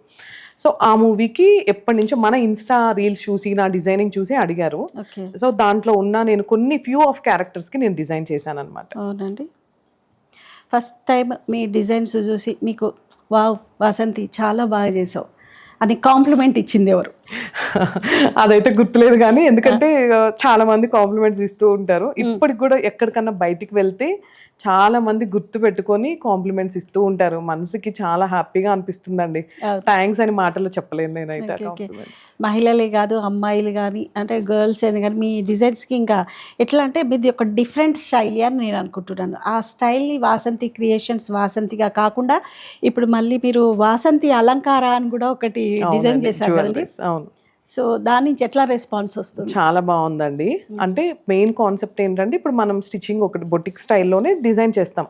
సో ఆ మూవీకి ఎప్పటి నుంచో మన ఇన్స్టా రీల్స్ చూసి నా డిజైనింగ్ చూసి అడిగారు. సో దాంట్లో ఉన్న నేను కొన్ని ఫ్యూ ఆఫ్ క్యారెక్టర్స్కి నేను డిజైన్ చేశాను అనమాట. అవునండి. ఫస్ట్ టైం మీ డిజైన్స్ చూసి మీకు వావ్ వాసంతి చాలా బాగా చేసావు అని కాంప్లిమెంట్ ఇచ్చింది ఎవరు? అదైతే గుర్తులేదు కానీ, ఎందుకంటే చాలా మంది కాంప్లిమెంట్స్ ఇస్తూ ఉంటారు. ఇప్పటికి కూడా ఎక్కడికన్నా బయటికి వెళ్తే చాలా మంది గుర్తు పెట్టుకొని కాంప్లిమెంట్స్ ఇస్తూ ఉంటారు. మనసుకి చాలా హ్యాపీగా అనిపిస్తుందండి. థ్యాంక్స్ అని మాటలు చెప్పలేను నేనైతే. మహిళలే కాదు, అమ్మాయిలు కానీ, అంటే గర్ల్స్ అని కానీ, మీ డిజైన్స్కి ఇంకా ఎట్లా అంటే మీది ఒక డిఫరెంట్ స్టైల్ అని నేను అనుకుంటున్నాను. ఆ స్టైల్ని వాసంతి క్రియేషన్స్ వాసంతిగా కాకుండా ఇప్పుడు మళ్ళీ మీరు వాసంతి అలంకార అని కూడా ఒకటి డిజైన్ చేశారు కదండి. అవును. సో దాని నుంచి ఎట్లా రెస్పాన్స్ వస్తుంది? చాలా బాగుందండి. అంటే మెయిన్ కాన్సెప్ట్ ఏంటంటే, ఇప్పుడు మనం స్టిచ్చింగ్ ఒకటి బొటిక్ స్టైల్లోనే డిజైన్ చేస్తాం.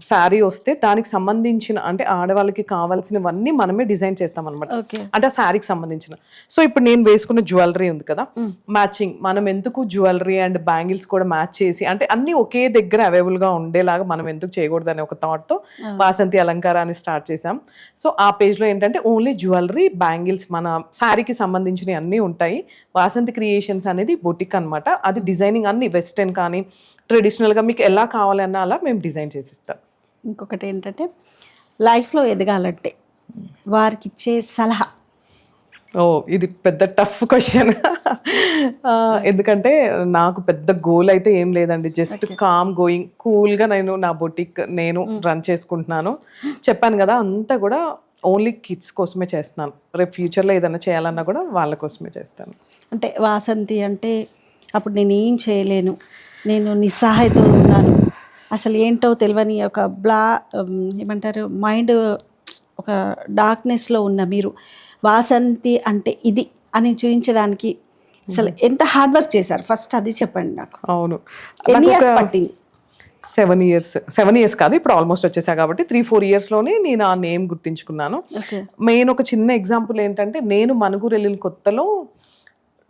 శారీ వస్తే దానికి సంబంధించిన, అంటే ఆడవాళ్ళకి కావాల్సినవన్నీ మనమే డిజైన్ చేస్తాం అనమాట. అంటే ఆ శారీకి సంబంధించిన. సో ఇప్పుడు నేను వేసుకున్న జ్యువెలరీ ఉంది కదా, మ్యాచింగ్ మనం ఎందుకు జ్యువెలరీ అండ్ బ్యాంగిల్స్ కూడా మ్యాచ్ చేసి, అంటే అన్ని ఒకే దగ్గర అవైలబుల్గా ఉండేలాగా మనం ఎందుకు చేయకూడదు అనే ఒక థాట్తో వాసంతి అలంకారాన్ని స్టార్ట్ చేసాం. సో ఆ పేజ్లో ఏంటంటే ఓన్లీ జ్యువెలరీ, బ్యాంగిల్స్, మన శారీకి సంబంధించినవి అన్నీ ఉంటాయి. వాసంతి క్రియేషన్స్ అనేది బొటిక్ అనమాట. అది డిజైనింగ్ అన్ని వెస్టర్న్ కానీ ట్రెడిషనల్గా మీకు ఎలా కావాలన్నా అలా మేము డిజైన్ చేసిస్తాం. ఇంకొకటి ఏంటంటే, లైఫ్లో ఎదగాలంటే వారికి ఇచ్చే సలహా? ఇది పెద్ద టఫ్ క్వశ్చన్. ఎందుకంటే నాకు పెద్ద గోల్ అయితే ఏం లేదండి. జస్ట్ కామ్ గోయింగ్ కూల్గా నా బొటిక్ నేను రన్ చేసుకుంటున్నాను. చెప్పాను కదా, అంతా కూడా ఓన్లీ కిడ్స్ కోసమే చేస్తున్నాను. రేపు ఫ్యూచర్లో ఏదైనా చేయాలన్నా కూడా వాళ్ళ కోసమే చేస్తాను. అంటే వాసంతి అంటే అప్పుడు నేను ఏం చేయలేను, నేను నిస్సహాయతో ఉన్నాను, అసలు ఏంటో తెలియని ఒక ఏమంటారు మైండ్ ఒక డార్క్నెస్లో ఉన్న మీరు వాసంతి అంటే ఇది అని చూపించడానికి అసలు ఎంత హార్డ్ వర్క్ చేశారు? ఫస్ట్ అది చెప్పండి నాకు. అవును, ఎన్ని ఇయర్స్ పట్టింది? 7 ఇయర్స్ కాదు, ఇప్పుడు ఆల్మోస్ట్ వచ్చేసా కాబట్టి 3-4 ఇయర్స్లోనే నేను ఆ నేమ్ గుర్తించుకున్నాను. మెయిన్ ఒక చిన్న ఎగ్జాంపుల్ ఏంటంటే, నేను మనుగురు వెళ్ళిన కొత్తలో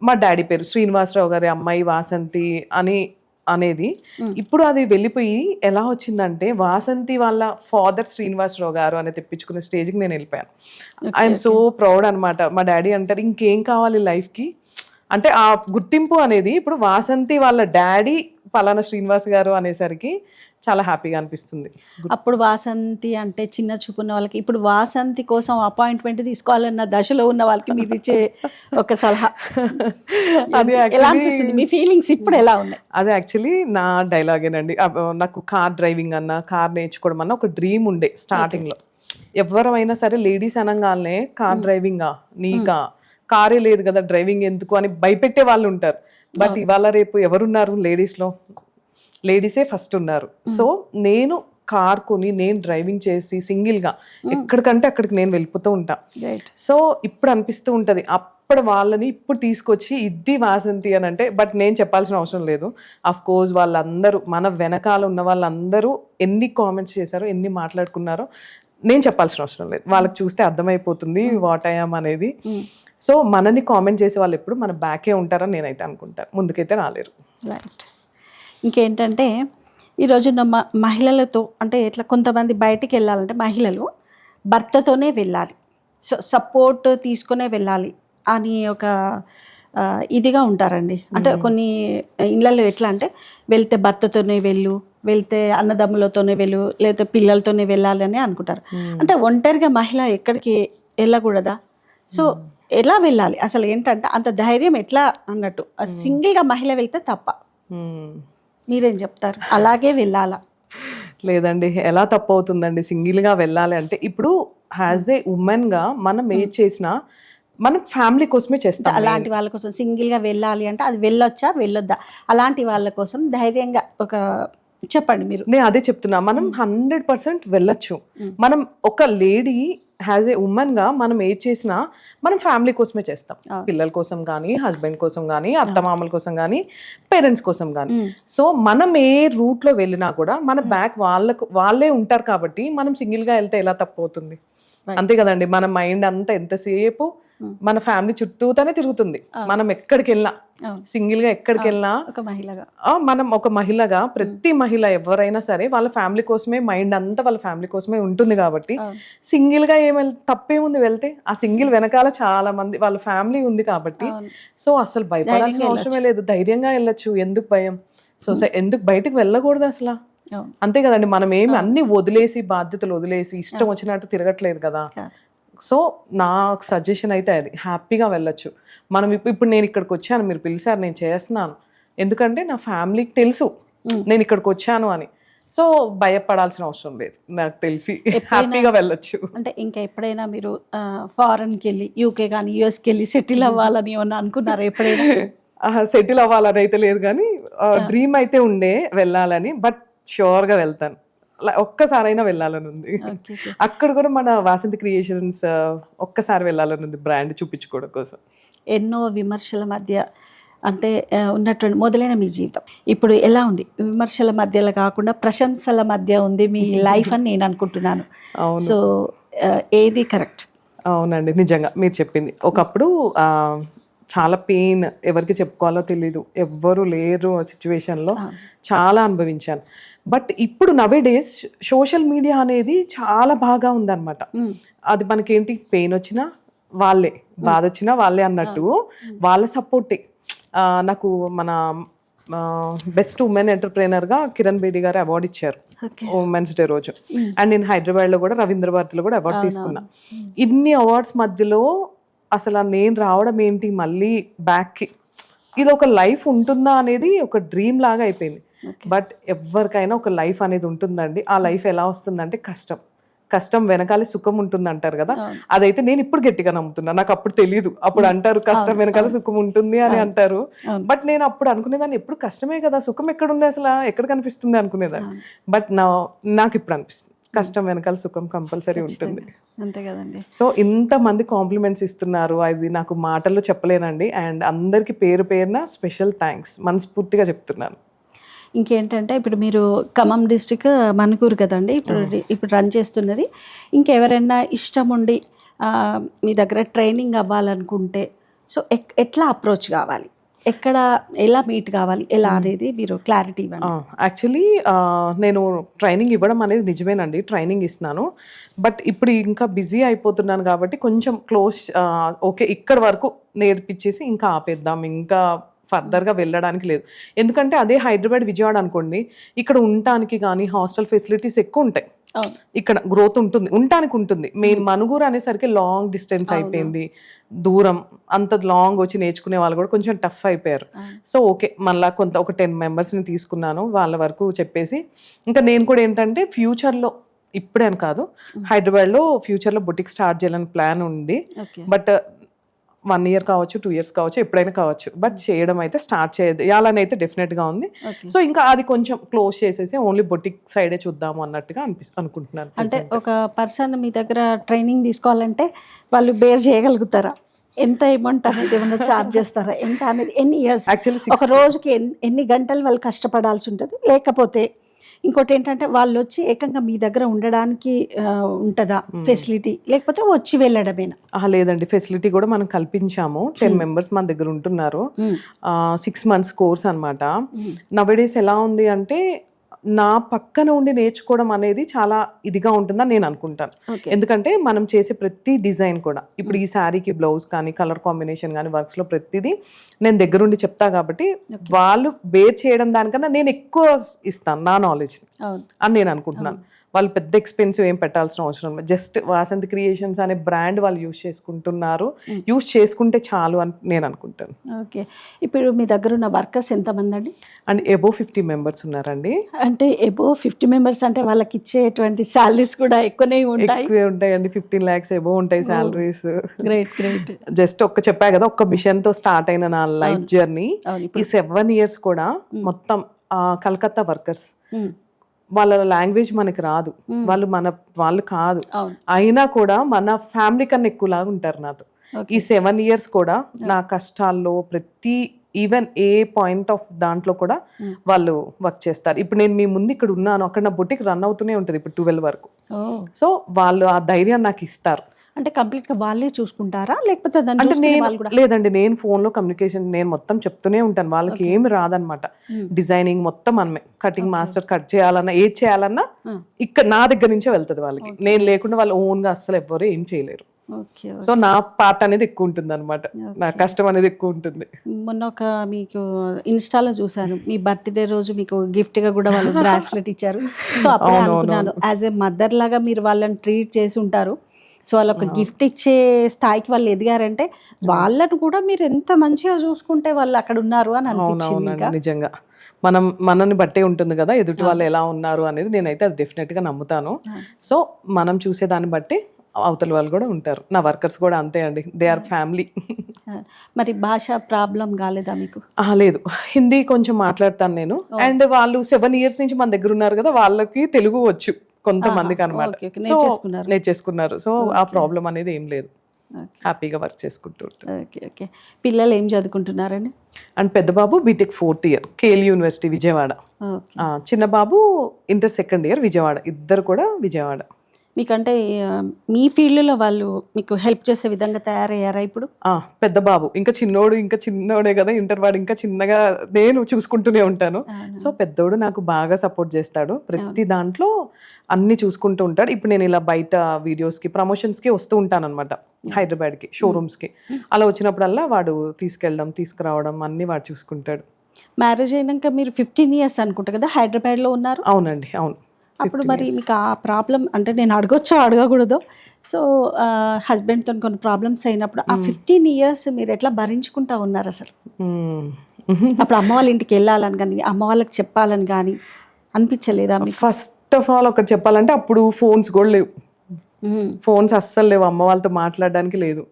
మా డాడీ పేరు శ్రీనివాసరావు గారి అమ్మాయి వాసంతి అనేది ఇప్పుడు అది వెళ్ళిపోయి ఎలా వచ్చిందంటే, వాసంతి వాళ్ళ ఫాదర్ శ్రీనివాసరావు గారు అని తెప్పించుకునే స్టేజ్కి నేను వెళ్ళిపోయాను. ఐఎమ్ సో ప్రౌడ్ అనమాట. మా డాడీ అంటారు, ఇంకేం కావాలి లైఫ్కి అంటే ఆ గుర్తింపు అనేది. ఇప్పుడు వాసంతి వాళ్ళ డాడీ పలానా శ్రీనివాస్ గారు అనేసరికి చాలా హ్యాపీగా అనిపిస్తుంది. అప్పుడు వాసంతి అంటే చిన్న చూపు ఉన్న వాళ్ళకి, ఇప్పుడు వాసంతి కోసం అపాయింట్మెంట్ తీసుకోవాలన్న దశలో ఉన్న వాళ్ళకి మీరు ఇచ్చే ఒక సలహా అది ఎలా అనిపిస్తుంది? మీ ఫీలింగ్స్ ఇప్పుడు ఎలా ఉన్నాయి? అది యాక్చువల్లీ నా డైలాగేనండి. నాకు కార్ డ్రైవింగ్ అన్న, కార్ నేర్చుకోవడం అన్న ఒక డ్రీమ్ ఉండే స్టార్టింగ్లో. ఎవరైనా సరే లేడీస్ అనగానే కార్ డ్రైవింగా, నీకా కారే లేదు కదా డ్రైవింగ్ ఎందుకు అని భయపెట్టే వాళ్ళు ఉంటారు. బట్ ఇవాళ రేపు ఎవరున్నారు లేడీస్లో? లేడీసే ఫస్ట్ ఉన్నారు. సో నేను కార్ కొని నేను డ్రైవింగ్ చేసి సింగిల్గా ఎక్కడికంటే అక్కడికి నేను వెళ్ళిపోతూ ఉంటా. సో ఇప్పుడు అనిపిస్తూ ఉంటుంది, అప్పుడు వాళ్ళని ఇప్పుడు తీసుకొచ్చి ఇది వాసంతి అని అంటే. బట్ నేను చెప్పాల్సిన అవసరం లేదు. అఫ్ కోర్స్ వాళ్ళందరూ, మన వెనకాల ఉన్న వాళ్ళందరూ ఎన్ని కామెంట్స్ చేశారో, ఎన్ని మాట్లాడుకున్నారో నేను చెప్పాల్సిన అవసరం లేదు. వాళ్ళకి చూస్తే అర్థమైపోతుంది వాట్ ఐఎమ్ అనేది. సో మనని కామెంట్ చేసే వాళ్ళు ఎప్పుడు మన బ్యాకే ఉంటారని నేనైతే అనుకుంటాను, ముందుకైతే రాలేరు. రైట్. ఇంకేంటంటే ఈరోజు మహిళలతో అంటే ఎట్లా, కొంతమంది బయటికి వెళ్ళాలంటే మహిళలు భర్తతోనే వెళ్ళాలి, సో సపోర్ట్ తీసుకునే వెళ్ళాలి అని ఒక ఇదిగా ఉంటారండి. అంటే కొన్ని ఇళ్ళల్లో ఎట్లా అంటే, వెళ్తే భర్తతోనే వెళ్తే అన్నదమ్ములతోనే లేకపోతే పిల్లలతోనే వెళ్ళాలి అని అనుకుంటారు. అంటే ఒంటరిగా మహిళ ఎక్కడికి వెళ్ళకూడదా? సో ఎలా వెళ్ళాలి అసలు? ఏంటంటే అంత ధైర్యం ఎట్లా అన్నట్టు, సింగిల్గా మహిళ వెళ్తే తప్ప, మీరేం చెప్తారు? అలాగే వెళ్ళాలా? లేదండి, ఎలా తప్పు అవుతుందండి సింగిల్గా వెళ్ళాలి అంటే. ఇప్పుడు యాజ్ ఏ ఉమెన్గా మనం ఏది చేసినా మనం ఫ్యామిలీ కోసమే చేస్తాం. అలాంటి వాళ్ళ కోసం సింగిల్గా వెళ్ళాలి అంటే అది వెళ్ళొచ్చా వెళ్ళొద్దా? అలాంటి వాళ్ళ కోసం ధైర్యంగా ఒక చెప్పండి మీరు. నేను అదే చెప్తున్నా, మనం 100% వెళ్ళొచ్చు. మనం ఒక లేడీ హ్యాజ్ ఏ ఉమెన్ గా మనం ఏది చేసినా మనం ఫ్యామిలీ కోసమే చేస్తాం. పిల్లల కోసం కానీ, హస్బెండ్ కోసం కానీ, అత్తమామల కోసం కానీ, పేరెంట్స్ కోసం కానీ. సో మనం ఏ రూట్ లో వెళ్ళినా కూడా మన బ్యాక్ వాళ్ళే ఉంటారు కాబట్టి మనం సింగిల్ గా వెళ్తే ఎలా తప్పు అవుతుంది? అంతే కదండి. మన మైండ్ అంతా ఎంతసేపు మన ఫ్యామిలీ చుట్టూతోనే తిరుగుతుంది. మనం ఎక్కడికి వెళ్ళినా, సింగిల్ గా ఎక్కడికి వెళ్ళినా, మనం ఒక మహిళగా, ప్రతి మహిళ ఎవరైనా సరే వాళ్ళ ఫ్యామిలీ కోసమే మైండ్ అంతా వాళ్ళ ఫ్యామిలీ కోసమే ఉంటుంది కాబట్టి సింగిల్ గా తప్పేముంది వెళ్తే? ఆ సింగిల్ వెనకాల చాలా మంది వాళ్ళ ఫ్యామిలీ ఉంది కాబట్టి సో అసలు భయపడాల్సిన అవసరమే లేదు. ధైర్యంగా వెళ్ళొచ్చు. ఎందుకు భయం? సో ఎందుకు బయటకు వెళ్ళకూడదు అసలు? అంతే కదండి. మనం ఏమి అన్ని వదిలేసి, బాధ్యతలు వదిలేసి ఇష్టం వచ్చినట్టు తిరగట్లేదు కదా. సో నా సజెషన్ అయితే అది, హ్యాపీగా వెళ్ళొచ్చు. మనం ఇప్పుడు నేను ఇక్కడికి వచ్చాను, మీరు పిలిచారు, నేను చేస్తున్నాను. ఎందుకంటే నా ఫ్యామిలీకి తెలుసు నేను ఇక్కడికి వచ్చాను అని. సో భయపడాల్సిన అవసరం లేదు, నాకు తెలిసి హ్యాపీగా వెళ్ళొచ్చు. అంటే ఇంకా ఎప్పుడైనా మీరు ఫారెన్కి వెళ్ళి, యూకే కానీ యుఎస్కి వెళ్ళి సెటిల్ అవ్వాలని ఏమన్నా అనుకున్నారా ఎప్పుడైనా? సెటిల్ అవ్వాలని అయితే లేదు కానీ డ్రీమ్ అయితే ఉండే వెళ్ళాలని. బట్ ష్యూర్గా వెళ్తాను. ఒక్కసారైనా వెళ్ళాలని ఉంది. అక్కడ కూడా మన వాసంతి క్రియేషన్స్ ఒక్కసారి వెళ్ళాలని ఉంది, బ్రాండ్ చూపించుకోవడం కోసం. ఎన్నో విమర్శల మధ్య అంటే ఉన్నటువంటి మొదలైన మీ జీవితం ఇప్పుడు ఎలా ఉంది? విమర్శల మధ్యలో కాకుండా ప్రశంసల మధ్య ఉంది మీ లైఫ్ అని నేను అనుకుంటున్నాను. సో ఏది కరెక్ట్? అవునండి, నిజంగా మీరు చెప్పింది. ఒకప్పుడు చాలా పెయిన్, ఎవరికి చెప్పుకోవాలో తెలీదు, ఎవ్వరు లేరు ఆ సిచ్యువేషన్లో చాలా అనుభవించాను. బట్ ఇప్పుడు నవేడేస్ సోషల్ మీడియా అనేది చాలా బాగా ఉందన్నమాట. అది మనకేంటి, పెయిన్ వచ్చినా వాళ్ళే, బాధ వచ్చినా వాళ్ళే అన్నట్టు వాళ్ళ సపోర్టే. నాకు మన బెస్ట్ ఉమెన్ ఎంటర్ప్రైనర్గా కిరణ్ బేడి గారు అవార్డు ఇచ్చారు ఉమెన్స్ డే రోజు. అండ్ నేను హైదరాబాద్లో కూడా రవీంద్ర భారతిలో కూడా అవార్డు తీసుకున్నా. ఇన్ని అవార్డ్స్ మధ్యలో అసలు నేను రావడం ఏంటి మళ్ళీ బ్యాక్కి, ఇది ఒక లైఫ్ ఉంటుందా అనేది ఒక డ్రీమ్ లాగా అయిపోయింది. బట్ ఎవరికైనా ఒక లైఫ్ అనేది ఉంటుందండి. ఆ లైఫ్ ఎలా వస్తుందంటే కష్టం వెనకాలే సుఖం ఉంటుంది అంటారు కదా. అదైతే నేను ఇప్పుడు గట్టిగా నమ్ముతున్నా. నాకు అప్పుడు తెలియదు. అప్పుడు అంటారు కష్టం వెనకాల సుఖం ఉంటుంది అని అంటారు. బట్ నేను అప్పుడు అనుకునేదాన్ని ఎప్పుడు కష్టమే కదా, సుఖం ఎక్కడుంది అసలు, ఎక్కడ కనిపిస్తుంది అనుకునేదాన్ని. బట్ నాకు ఇప్పుడు అనిపిస్తుంది కష్టం వెనకాల సుఖం కంపల్సరీ ఉంటుంది. అంతే కదండి. సో ఇంతమంది కాంప్లిమెంట్స్ ఇస్తున్నారు, అది నాకు మాటల్లో చెప్పలేనండి. అండ్ అందరికి పేరు పేరున స్పెషల్ థ్యాంక్స్ మనస్ఫూర్తిగా చెప్తున్నాను. ఇంకేంటంటే ఇప్పుడు మీరు ఖమ్మం డిస్ట్రిక్ట్ మణుకూరు కదండి ఇప్పుడు రన్ చేస్తున్నది. ఇంకెవరైనా ఇష్టం ఉండి మీ దగ్గర ట్రైనింగ్ అవ్వాలనుకుంటే సో ఎట్లా అప్రోచ్ కావాలి, ఎక్కడ ఎలా మీట్ కావాలి, ఎలా అనేది మీరు క్లారిటీ ఇవ్వండి. యాక్చువల్లీ నేను ట్రైనింగ్ ఇవ్వడం అనేది నిజమేనండి, ట్రైనింగ్ ఇస్తున్నాను. బట్ ఇప్పుడు ఇంకా బిజీ అయిపోతున్నాను కాబట్టి కొంచెం క్లోజ్, ఓకే ఇక్కడ వరకు నేర్పించేసి ఇంకా ఆపేద్దాం, ఇంకా ఫర్దర్గా వెళ్ళడానికి లేదు. ఎందుకంటే అదే హైదరాబాద్, విజయవాడ అనుకోండి, ఇక్కడ ఉండటానికి కానీ హాస్టల్ ఫెసిలిటీస్ ఎక్కువ ఉంటాయి. ఇక్కడ గ్రోత్ ఉండటానికి ఉంటుంది. మెయిన్ మణుగూరు అనేసరికి లాంగ్ డిస్టెన్స్ అయిపోయింది, దూరం, అంత లాంగ్ వచ్చి నేర్చుకునే వాళ్ళు కూడా కొంచెం టఫ్ అయిపోయారు. సో ఓకే, మళ్ళీ ఒక 10 మెంబర్స్ని తీసుకున్నాను, వాళ్ళ వరకు చెప్పేసి. ఇంకా నేను కూడా ఏంటంటే ఫ్యూచర్లో, ఇప్పుడే అని కాదు, హైదరాబాద్లో ఫ్యూచర్లో బుటిక్ స్టార్ట్ చేయాలని ప్లాన్ ఉంది. బట్ 1 year కావచ్చు, 2 years కావచ్చు, ఎప్పుడైనా కావచ్చు. బట్ చేయడం అయితే స్టార్ట్ చేయాలని అయితే డెఫినెట్గా ఉంది. సో ఇంకా అది కొంచెం క్లోజ్ చేసేసి ఓన్లీ బొటిక్ సైడే చూద్దాము అన్నట్టుగా అనుకుంటున్నాను. అంటే ఒక పర్సన్ మీ దగ్గర ట్రైనింగ్ తీసుకోవాలంటే వాళ్ళు బేర్ చేయగలుగుతారా? ఎంత అమౌంట్ అనేది ఏమన్నా ఛార్జ్ చేస్తారా? ఎంత అనేది, ఎన్ని ఇయర్స్, ఒక రోజుకి ఎన్ని గంటలు వాళ్ళు కష్టపడాల్సి ఉంటుంది? లేకపోతే ఇంకోటి ఏంటంటే వాళ్ళు వచ్చి ఏకంగా మీ దగ్గర ఉండడానికి ఉంటుందా ఫెసిలిటీ, లేకపోతే వచ్చి వెళ్ళడమేనా? లేదండి, ఫెసిలిటీ కూడా మనం కల్పించాము. 10 members మన దగ్గర ఉంటున్నారు. 6 months కోర్స్ అనమాట. నవేడేస్ ఎలా ఉంది అంటే నా పక్కన ఉండి నేర్చుకోవడం అనేది చాలా ఇదిగా ఉంటుందని నేను అనుకుంటాను. ఎందుకంటే మనం చేసే ప్రతి డిజైన్ కూడా, ఇప్పుడు ఈ శారీకి బ్లౌజ్ కానీ, కలర్ కాంబినేషన్ కానీ, వర్క్స్లో ప్రతిదీ నేను దగ్గరుండి చెప్తా కాబట్టి వాళ్ళు బేర్ చేయడం దానికన్నా నేను ఎక్కువ ఇస్తాను నా నాలెడ్జ్ అని నేను అనుకుంటున్నాను. వాళ్ళు పెద్ద ఎక్స్పెన్సివ్ ఏం పెట్టాల్సిన అవసరం లేదు. జస్ట్ వాసంతి క్రియేషన్స్ అనే బ్రాండ్ వాళ్ళు యూజ్ చేసుకుంటున్నారు, యూజ్ చేసుకుంటే చాలు అని నేను అనుకుంటాను. ఓకే, ఇప్పుడు మీ దగ్గర ఉన్న వర్కర్స్ ఎంతమంది అండి? అండ్ అబోవ్ 50 members ఉన్నారండి. అంటే అబోవ్ 50 members అంటే వాళ్ళకి ఇచ్చేటువంటి సాలరీస్ కూడా ఎక్కువనే ఉంటాయండి. 15 lakhs అబోవ్ ఉంటాయి సాలరీస్. Great great. జస్ట్ చెప్పా కదా, ఒక్క మిషన్ తో స్టార్ట్ అయిన నా లైఫ్ జర్నీ ఈ 7 years కూడా మొత్తం కలకత్తా వర్కర్స్, వాళ్ళ లాంగ్వేజ్ మనకి రాదు, వాళ్ళు కాదు, అయినా కూడా మన ఫ్యామిలీ కన్నా ఎక్కువలాగా ఉంటారు నాతో. ఈ 7 years కూడా నా కష్టాల్లో ప్రతి ఈవెన్ ఏ పాయింట్ ఆఫ్ దాంట్లో కూడా వాళ్ళు వర్క్ చేస్తారు. ఇప్పుడు నేను మీ ముందు ఇక్కడ ఉన్నాను, అక్కడ నా బొటిక్ రన్ అవుతూనే ఉంటుంది ఇప్పుడు 12 వరకు. సో వాళ్ళు ఆ ధైర్యాన్ని నాకు ఇస్తారు. అంటే కంప్లీట్ గా వాళ్ళే చూసుకుంటారా లేకపోతే అంటే లేదండి, నేను ఫోన్ లో కమ్యూనికేషన్ నేను మొత్తం చెప్తూనే ఉంటాను. వాళ్ళకి ఏమి రాదనమాట. డిజైనింగ్ మొత్తం మనమే, కటింగ్ మాస్టర్, కట్ చేయాలన్నా ఏది చేయాలన్నా ఇక్కడ నా దగ్గర నుంచే వెళ్తుంది వాళ్ళకి. నేను లేకుండా వాళ్ళు ఓన్ గా అస్సలు ఎవ్వరూ ఏం చేయలేరు. సో నా పార్ట్ అనేది ఎక్కువ ఉంటుంది అనమాట, నా కష్టం అనేది ఎక్కువ ఉంటుంది. మొన్న ఒక మీకు ఇన్స్టాలో చూసాను, మీ బర్త్డే రోజు మీకు గిఫ్ట్ గా కూడా వాళ్ళు బ్రాస్లెట్ ఇచ్చారు. సో అప్పుడే అనుకున్నాను, యాజ్ ఏ మదర్ లాగా మీరు వాళ్ళని ట్రీట్ చేసి ఉంటారు. సో వాళ్ళు ఒక గిఫ్ట్ ఇచ్చే స్థాయికి వాళ్ళు ఎదిగారంటే వాళ్ళను కూడా మీరు ఎంత మంచిగా చూసుకుంటే వాళ్ళు అక్కడ ఉన్నారు అని అనిపించింది. నిజంగా మనని బట్టే ఉంటుంది కదా ఎదుటి వాళ్ళు ఎలా ఉన్నారు అనేది. నేనైతే అది డెఫినెట్ గా నమ్ముతాను. సో మనం చూసే దాన్ని బట్టి అవతల వాళ్ళు కూడా ఉంటారు. నా వర్కర్స్ కూడా అంతే అండి, దే ఆర్ ఫ్యామిలీ. మరి భాష ప్రాబ్లం కాలేదా మీకు? లేదు, హిందీ కొంచెం మాట్లాడతాను నేను. అండ్ వాళ్ళు 7 years నుంచి మన దగ్గర ఉన్నారు కదా, వాళ్ళకి తెలుగు వచ్చు కొంతమందికి అనమాట. నేర్చేసుకున్నారు. సో ఆ ప్రాబ్లం అనేది ఏం లేదు, హ్యాపీగా వర్క్ చేసుకుంటూ. ఓకే. పిల్లలు ఏం చదువుకుంటున్నారండి? అండ్ పెద్ద బాబు BTech 4th year KL university Vijayawada, చిన్న బాబు ఇంటర్ 2nd year విజయవాడ. ఇద్దరు కూడా విజయవాడ. మీకంటే మీ ఫీల్డ్లో వాళ్ళు మీకు హెల్ప్ చేసే విధంగా తయారయ్యారా ఇప్పుడు? పెద్ద బాబు ఇంకా చిన్నోడే కదా, ఇంటర్ వాడు ఇంకా చిన్నగా నేను చూసుకుంటూనే ఉంటాను. సో పెద్దోడు నాకు బాగా సపోర్ట్ చేస్తాడు, ప్రతి దాంట్లో అన్ని చూసుకుంటూ ఉంటాడు. ఇప్పుడు నేను ఇలా బయట వీడియోస్కి, ప్రమోషన్స్కి వస్తూ ఉంటాను అనమాట, హైదరాబాద్కి షోరూమ్స్కి. అలా వచ్చినప్పుడల్లా వాడు తీసుకెళ్ళడం తీసుకురావడం అన్నీ వాడు చూసుకుంటాడు. మ్యారేజ్ అయినాక మీరు 15 years అనుకుంటా కదా హైదరాబాద్లో ఉన్నారు? అవునండి, అవును. అప్పుడు మరి మీకు ఆ ప్రాబ్లం అంటే నేను అడగొచ్చో అడగకూడదు, సో హస్బెండ్తో కొన్ని ప్రాబ్లమ్స్ అయినప్పుడు ఆ 15 years మీరు ఎట్లా భరించుకుంటా ఉన్నారు అసలు? అప్పుడు అమ్మ వాళ్ళ ఇంటికి వెళ్ళాలని కానీ అమ్మ వాళ్ళకి చెప్పాలని కానీ అనిపించలేదా మీకు? ఫస్ట్ ఆఫ్ ఆల్ ఒకటి చెప్పాలంటే అప్పుడు ఫోన్స్ కూడా లేవు, ఫోన్స్ అస్సలు లేవు, అమ్మ వాళ్ళతో మాట్లాడడానికి లేదు.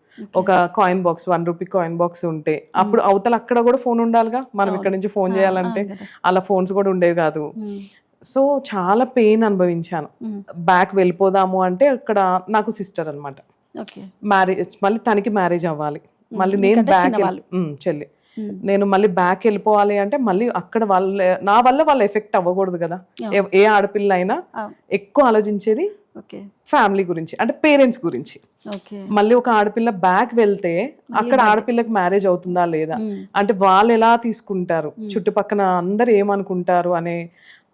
ఒక coin box, 1 rupee coin box ఉంటే అప్పుడు అవతల అక్కడ కూడా ఫోన్ ఉండాలిగా, మనం ఇక్కడ నుంచి ఫోన్ చేయాలంటే. అలా ఫోన్స్ కూడా ఉండేవి కాదు. సో చాలా పెయిన్ అనుభవించాను. బ్యాక్ వెళ్ళిపోదాము అంటే అక్కడ నాకు సిస్టర్ అనమాట, మ్యారేజ్ మళ్ళీ తనకి మ్యారేజ్ అవ్వాలి, మళ్ళీ నేను బ్యాక్ చెల్లి నేను మళ్ళీ బ్యాక్ వెళ్ళిపోవాలి అంటే మళ్ళీ అక్కడ నా వల్ల వాళ్ళు ఎఫెక్ట్ అవ్వకూడదు కదా. ఏ ఆడపిల్ల అయినా ఎక్కువ ఆలోచించేది ఫ్యామిలీ గురించి, అంటే పేరెంట్స్ గురించి. మళ్ళీ ఒక ఆడపిల్ల బ్యాక్ వెళ్తే అక్కడ ఆడపిల్లకి మ్యారేజ్ అవుతుందా లేదా, అంటే వాళ్ళు ఎలా తీసుకుంటారు, చుట్టుపక్కల అందరు ఏమనుకుంటారు అనే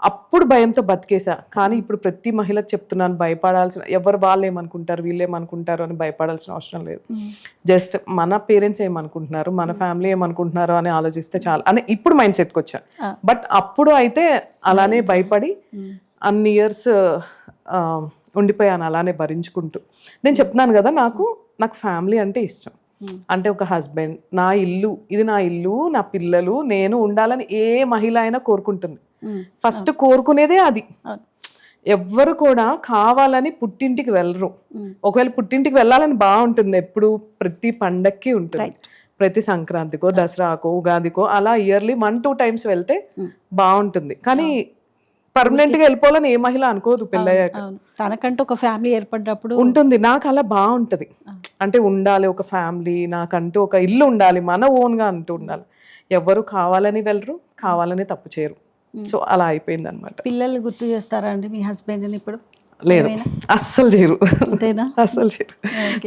అప్పుడు భయంతో బతికేసా. కానీ ఇప్పుడు ప్రతి మహిళకు చెప్తున్నాను, భయపడాల్సిన ఎవరు వాళ్ళు ఏమనుకుంటారు వీళ్ళు ఏమనుకుంటారు అని భయపడాల్సిన అవసరం లేదు. జస్ట్ మన పేరెంట్స్ ఏమనుకుంటున్నారు, మన ఫ్యామిలీ ఏమనుకుంటున్నారు అని ఆలోచిస్తే చాలు అని ఇప్పుడు మైండ్ సెట్కి వచ్చా. బట్ అప్పుడు అయితే అలానే భయపడి అన్ని ఇయర్స్ ఉండిపోయాను అలానే భరించుకుంటూ. నేను చెప్తున్నాను కదా, నాకు ఫ్యామిలీ అంటే ఇష్టం. అంటే ఒక హస్బెండ్, నా ఇల్లు, ఇది నా ఇల్లు, నా పిల్లలు, నేను ఉండాలని ఏ మహిళ అయినా కోరుకుంటుంది. ఫస్ట్ కోరుకునేదే అది. ఎవ్వరు కూడా కావాలని పుట్టింటికి వెళ్ళరు. ఒకవేళ పుట్టింటికి వెళ్ళాలని బాగుంటుంది, ఎప్పుడు ప్రతి పండక్కి ఉంటుంది, ప్రతి సంక్రాంతికో దసరాకో ఉగాదికో అలా ఇయర్లీ 1-2 times వెళ్తే బాగుంటుంది. కానీ పర్మనెంట్ గా వెళ్ళిపోవాలని ఏ మహిళ అనుకోదు పెళ్ళయ్యాక. తనకంటూ ఒక ఫ్యామిలీ ఏర్పడినప్పుడు ఉంటుంది. నాకు అలా బాగుంటది, అంటే ఉండాలి ఒక ఫ్యామిలీ, నాకంటూ ఒక ఇల్లు ఉండాలి, మన ఓన్ గా అంటూ ఉండాలి. ఎవరు కావాలని వెళ్ళరు, కావాలని తప్పు చేయరు. సో అలా అయిపోయింది అనమాట. పిల్లలు గుర్తు చేస్తారా అండి మీ హస్బెండ్ ఇప్పుడు? లేదు, అస్సలు చేయరు, అస్సలు చేయరు.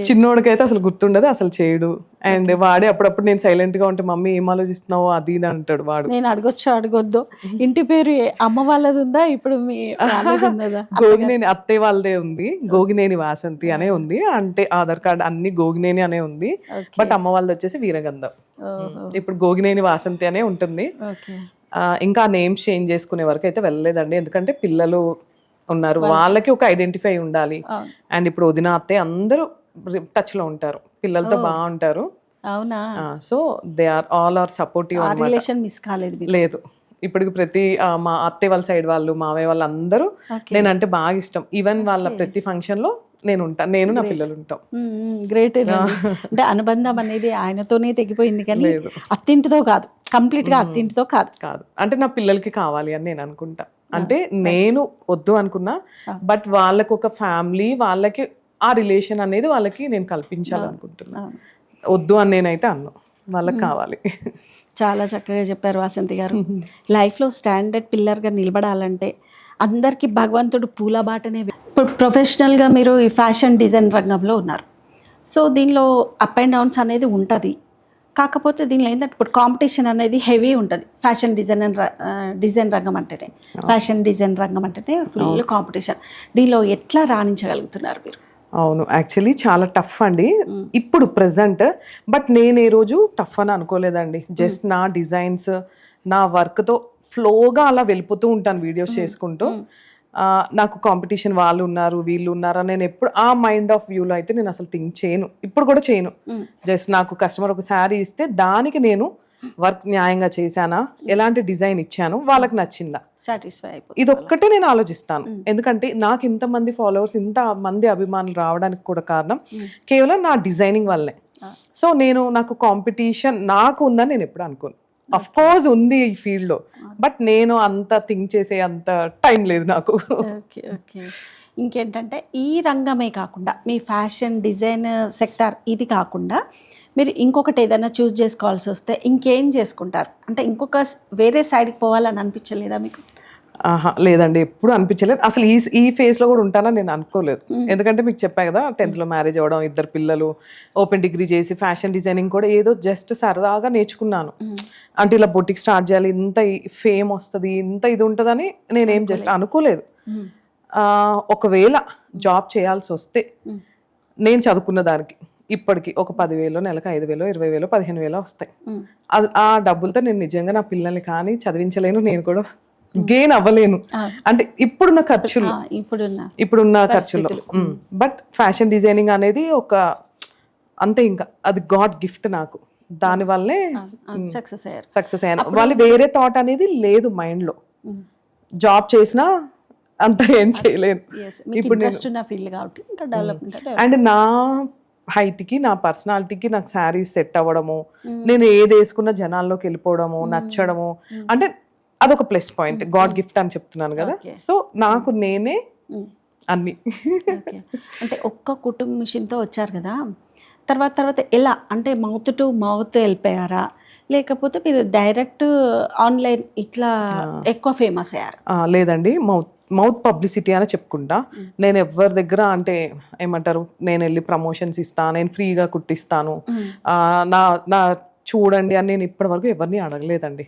చిన్నోడికైతే అసలు గుర్తుండదు, అసలు చేయడు. అండ్ వాడే అప్పుడప్పుడు నేను సైలెంట్ గా ఉంటే మమ్మీ ఏం ఆలోచిస్తున్నావు అది ఇది అంటాడు వాడు. నేను అడగొద్దు, ఇంటి పేరు అమ్మ వాళ్ళది ఉందా ఇప్పుడు? మీ గోగినేని అత్తయ్య వాళ్ళదే ఉంది, గోగినేని వాసంతి అనే ఉంది, అంటే ఆధార్ కార్డ్ అన్ని గోగినేని అనే ఉంది. బట్ అమ్మ వాళ్ళది వచ్చేసి వీరగంధం. ఇప్పుడు గోగినేని వాసంతి అనే ఉంటుంది. ఇంకా నేమ్స్ చేంజ్ చేసుకునే వరకు అయితే వెళ్ళలేదండి, ఎందుకంటే పిల్లలు ఉన్నారు, వాళ్ళకి ఒక ఐడెంటిఫై ఉండాలి. అండ్ ఇప్పుడు వదిన అత్తయ్య అందరూ టచ్ లో ఉంటారు, పిల్లలతో బాగుంటారు. అవునా? So they are all are supportive. Relation miss కాలేదు? లేదు, ఇప్పటికి ప్రతి మా అత్తయ్య వాళ్ళ సైడ్ వాళ్ళు, మావయ్య వాళ్ళు అందరూ నేనంటే బాగా ఇష్టం. ఈవెన్ వాళ్ళ ప్రతి ఫంక్షన్ లో నేను ఉంటాను, నేను నా పిల్లలు ఉంటాం. గ్రేట్. అంటే అనుబంధం అనేది ఆయనతోనే తెగిపోయింది కానీ లేదు. అత్తింటితో కాదు, కంప్లీట్ గా అత్తింటితో కాదు. కాదు, అంటే నా పిల్లలకి కావాలి అని నేను అనుకుంటా. అంటే నేను వద్దు అనుకున్నా, బట్ వాళ్ళకు ఒక ఫ్యామిలీ, వాళ్ళకి ఆ రిలేషన్ అనేది వాళ్ళకి నేను కల్పించాలనుకుంటున్నా. వద్దు అని నేనైతే అన్నా, వాళ్ళకి కావాలి. చాలా చక్కగా చెప్పారు వాసంతి గారు. లైఫ్లో స్టాండర్డ్ పిల్లర్గా నిలబడాలంటే అందరికీ భగవంతుడు పూల బాటనే. ఇప్పుడు ప్రొఫెషనల్గా మీరు ఈ ఫ్యాషన్ డిజైన్ రంగంలో ఉన్నారు. సో దీనిలో అప్ అండ్ డౌన్స్ అనేది ఉంటుంది. కాకపోతే దీనిలో ఏంటంటే ఇప్పుడు కాంపిటీషన్ అనేది హెవీ ఉంటుంది. ఫ్యాషన్ డిజైన్ రంగం అంటేనే, ఫ్యాషన్ డిజైన్ రంగం అంటేనే ఫుల్ కాంపిటీషన్. దీనిలో ఎట్లా రాణించగలుగుతున్నారు మీరు? అవును, యాక్చువల్లీ చాలా టఫ్ అండి ఇప్పుడు ప్రెసెంట్. బట్ నేను ఏ రోజు టఫ్ అని అనుకోలేదండి. జస్ట్ నా డిజైన్స్, నా వర్క్తో ఫ్లోగా అలా వెళ్ళిపోతూ ఉంటాను వీడియోస్ చేసుకుంటూ. నాకు కాంపిటీషన్ వాళ్ళు ఉన్నారు, వీళ్ళు ఉన్నారు అని నేను ఎప్పుడు ఆ మైండ్ ఆఫ్ వ్యూలో అయితే నేను అసలు థింక్ చేయను, ఇప్పుడు కూడా చేయను. జస్ట్ నాకు కస్టమర్ ఒక శారీ ఇస్తే దానికి నేను వర్క్ న్యాయంగా చేశానా, ఎలాంటి డిజైన్ ఇచ్చాను, వాళ్ళకి నచ్చిందా, సాటిస్ఫై అయిపోతుంది. ఇది ఒక్కటే నేను ఆలోచిస్తాను. ఎందుకంటే నాకు ఇంతమంది ఫాలోవర్స్, ఇంత మంది అభిమానులు రావడానికి కూడా కారణం కేవలం నా డిజైనింగ్ వల్లే. సో నాకు కాంపిటీషన్ నాకు ఉందని నేను ఎప్పుడు అనుకోను. అఫ్ కోర్స్ ఉంది ఈ ఫీల్డ్ లో, బట్ నేను అంత థింక్ చేసే అంత టైం లేదు నాకు. Okay okay. ఇంకేంటంటే ఈ రంగమే కాకుండా మీ ఫ్యాషన్ డిజైన్ సెక్టార్ ఇది కాకుండా మీరు ఇంకొకటి ఏదైనా చూస్ చేసుకోవాల్సి వస్తే ఇంకేం చేసుకుంటారు? అంటే ఇంకొక వేరే సైడ్కి పోవాలని అనిపించలేదా మీకు? లేదండి, ఎప్పుడు అనిపించలేదు. అసలు ఈ ఫేజ్ లో కూడా ఉంటానని నేను అనుకోలేదు. ఎందుకంటే మీకు చెప్పా కదా, 10th లో మ్యారేజ్ అవ్వడం, 2 పిల్లలు, ఓపెన్ డిగ్రీ చేసి ఫ్యాషన్ డిజైనింగ్ కూడా ఏదో జస్ట్ సరదాగా నేర్చుకున్నాను. అంటే ఇలా బొటిక్ స్టార్ట్ చేయాలి, ఇంత ఫేమ్ వస్తుంది, ఇంత ఇది ఉంటుందని నేనేం జస్ట్ అనుకోలేదు. ఒకవేళ జాబ్ చేయాల్సి వస్తే నేను చదువుకున్న దానికి ఇప్పటికి ఒక 10,000, నెలకు 5,000, 20,000, 15,000 వస్తాయి. ఆ డబ్బులతో నేను నిజంగా నా పిల్లల్ని కానీ చదివించలేను, నేను కూడా గెయిన్ అవ్వలేను. అంటే ఇప్పుడున్న ఖర్చులు, ఇప్పుడున్న ఖర్చులు. బట్ ఫ్యాషన్ డిజైనింగ్ అనేది ఒక అంతే, ఇంకా అది గాడ్ గిఫ్ట్ నాకు. దానివల్లే సక్సెస్ అయ్యాను. వాళ్ళు వేరే థాట్ అనేది లేదు మైండ్ లో. జాబ్ చేసినా అంత ఏం చేయలేను. ఇప్పుడు అండ్ నా హైట్ కి, నా పర్సనాలిటీకి నాకు శారీస్ సెట్ అవ్వడము, నేను ఏది వేసుకున్న జనాల్లోకి వెళ్ళిపోవడము, నచ్చడము, అంటే అదొక ప్లస్ పాయింట్, గాడ్ గిఫ్ట్ అని చెప్తున్నాను కదా. సో నాకు నేనే అన్ని. అంటే ఒక్క కుటుంబ మిషన్తో వచ్చారు కదా, తర్వాత ఎలా అంటే మౌత్ టు మౌత్ వెళ్ళిపోయారా, లేకపోతే మీరు డైరెక్ట్ ఆన్లైన్ ఇట్లా ఎక్కువ ఫేమస్ అయ్యారు? లేదండి, మౌత్ పబ్లిసిటీ అని చెప్పుకుంటా. నేను ఎవరి దగ్గర అంటే ఏమంటారు, నేను వెళ్ళి ప్రమోషన్స్ ఇస్తాను, నేను ఫ్రీగా కుట్టిస్తాను, నా చూడండి అని నేను ఇప్పటి వరకు ఎవరిని అడగలేదండి.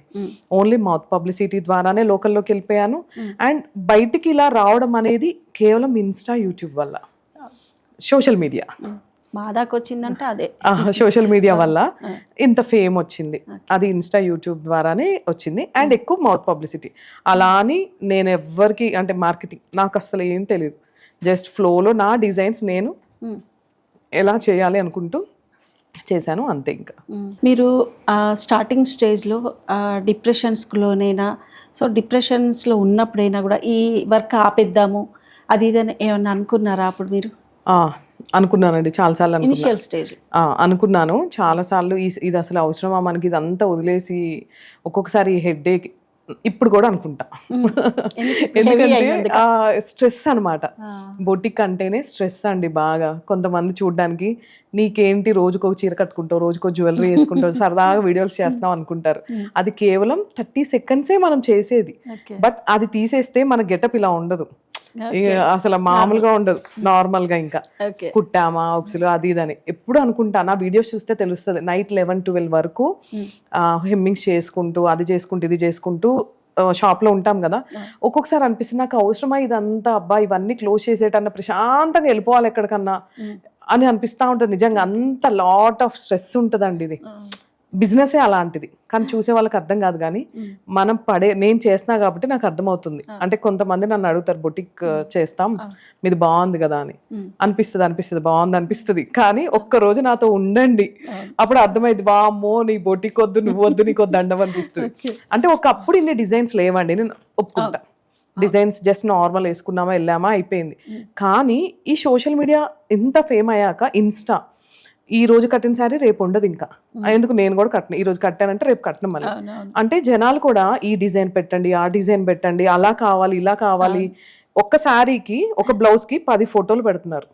ఓన్లీ మౌత్ పబ్లిసిటీ ద్వారానే లోకల్లోకి వెళ్ళిపోయాను. అండ్ బయటికి ఇలా రావడం అనేది కేవలం ఇన్స్టా, యూట్యూబ్ వల్ల, సోషల్ మీడియా మా దాకా వచ్చిందంటే అదే సోషల్ మీడియా వల్ల ఇంత ఫేమ్ వచ్చింది. అది ఇన్స్టా, యూట్యూబ్ ద్వారానే వచ్చింది. అండ్ ఎక్కువ మౌత్ పబ్లిసిటీ. అలా అని నేను ఎవ్వరికి అంటే మార్కెటింగ్ నాకు అసలు ఏం తెలియదు. జస్ట్ ఫ్లోలో నా డిజైన్స్ నేను ఎలా చేయాలి అనుకుంటూ చేశాను, అంతే. ఇంకా మీరు స్టార్టింగ్ స్టేజ్లో డిప్రెషన్స్లోనైనా, సో డిప్రెషన్స్లో ఉన్నప్పుడైనా కూడా ఈ వర్క్ ఆపేద్దాము అది ఇదని ఏమన్నా అనుకున్నారా అప్పుడు మీరు? అనుకున్నానండి, చాలాసార్లు ఇనిషియల్ స్టేజ్ అనుకున్నాను చాలాసార్లు. ఇది అసలు అవసరమా మనకి, ఇదంతా వదిలేసి ఒక్కొక్కసారి హెడ్ఏక్, ఇప్పుడు కూడా అనుకుంటా. ఎందుకంటే స్ట్రెస్ అనమాట. బొటిక్ అంటేనే స్ట్రెస్ అండి బాగా. కొంతమంది చూడడానికి నీకేంటి రోజుకో చీర కట్టుకుంటావు, రోజుకో జ్యువెలరీ వేసుకుంటావు, సరదాగా వీడియోస్ చేస్తున్నావు అనుకుంటారు. అది కేవలం 30 సెకండ్సే మనం చేసేది. బట్ అది తీసేస్తే మన గెటప్ ఇలా ఉండదు, అసలు మామూలుగా ఉండదు, నార్మల్ గా. ఇంకా కుట్టామా ఒకసారి అది ఇదని ఎప్పుడు అనుకుంటా. నా వీడియోస్ చూస్తే తెలుస్తుంది, నైట్ 11-12 వరకు హెమ్మింగ్స్ చేసుకుంటూ, అది చేసుకుంటూ, ఇది చేసుకుంటూ షాప్ లో ఉంటాం కదా. ఒక్కొక్కసారి అనిపిస్తుంది నాకు అవసరమా ఇదంతా, అబ్బా ఇవన్నీ క్లోజ్ చేసేటన్నా ప్రశాంతంగా వెళ్ళిపోవాలి ఎక్కడికన్నా అని అనిపిస్తూ ఉంటుంది. నిజంగా అంత లాట్ ఆఫ్ స్ట్రెస్ ఉంటుందండి. ఇది బిజినెసే అలాంటిది, కానీ చూసే వాళ్ళకి అర్థం కాదు. కానీ మనం నేను చేస్తున్నా కాబట్టి నాకు అర్థమవుతుంది. అంటే కొంతమంది నన్ను అడుగుతారు, బొటిక్ చేస్తాం మీది బాగుంది కదా అని. అనిపిస్తుంది బాగుంది అనిపిస్తుంది, కానీ ఒక్కరోజు నాతో ఉండండి, అప్పుడు అర్థమైంది, వామ్మో నీ బొటిక్ వద్దు, నువ్వు వద్దు, నీకు దండం అనిపిస్తుంది. అంటే ఒకప్పుడు ఇన్ని డిజైన్స్ లేవండి, నేను ఒప్పుకుంటా. డిజైన్స్ జస్ట్ నార్మల్ వేసుకున్నామా వెళ్ళామా అయిపోయింది. కానీ ఈ సోషల్ మీడియా ఎంత ఫేమ్ అయ్యాక ఇన్స్టా ఈ రోజు కట్టిన శారీ రేపు ఉండదు ఇంకా. ఎందుకు నేను కూడా కట్టిన, ఈ రోజు కట్టానంటే రేపు కట్టిన మళ్ళీ. అంటే జనాలు కూడా ఈ డిజైన్ పెట్టండి, ఆ డిజైన్ పెట్టండి, అలా కావాలి ఇలా కావాలి. ఒక్క శారీకి ఒక బ్లౌజ్ కి 10 ఫోటోలు పెడుతున్నారు.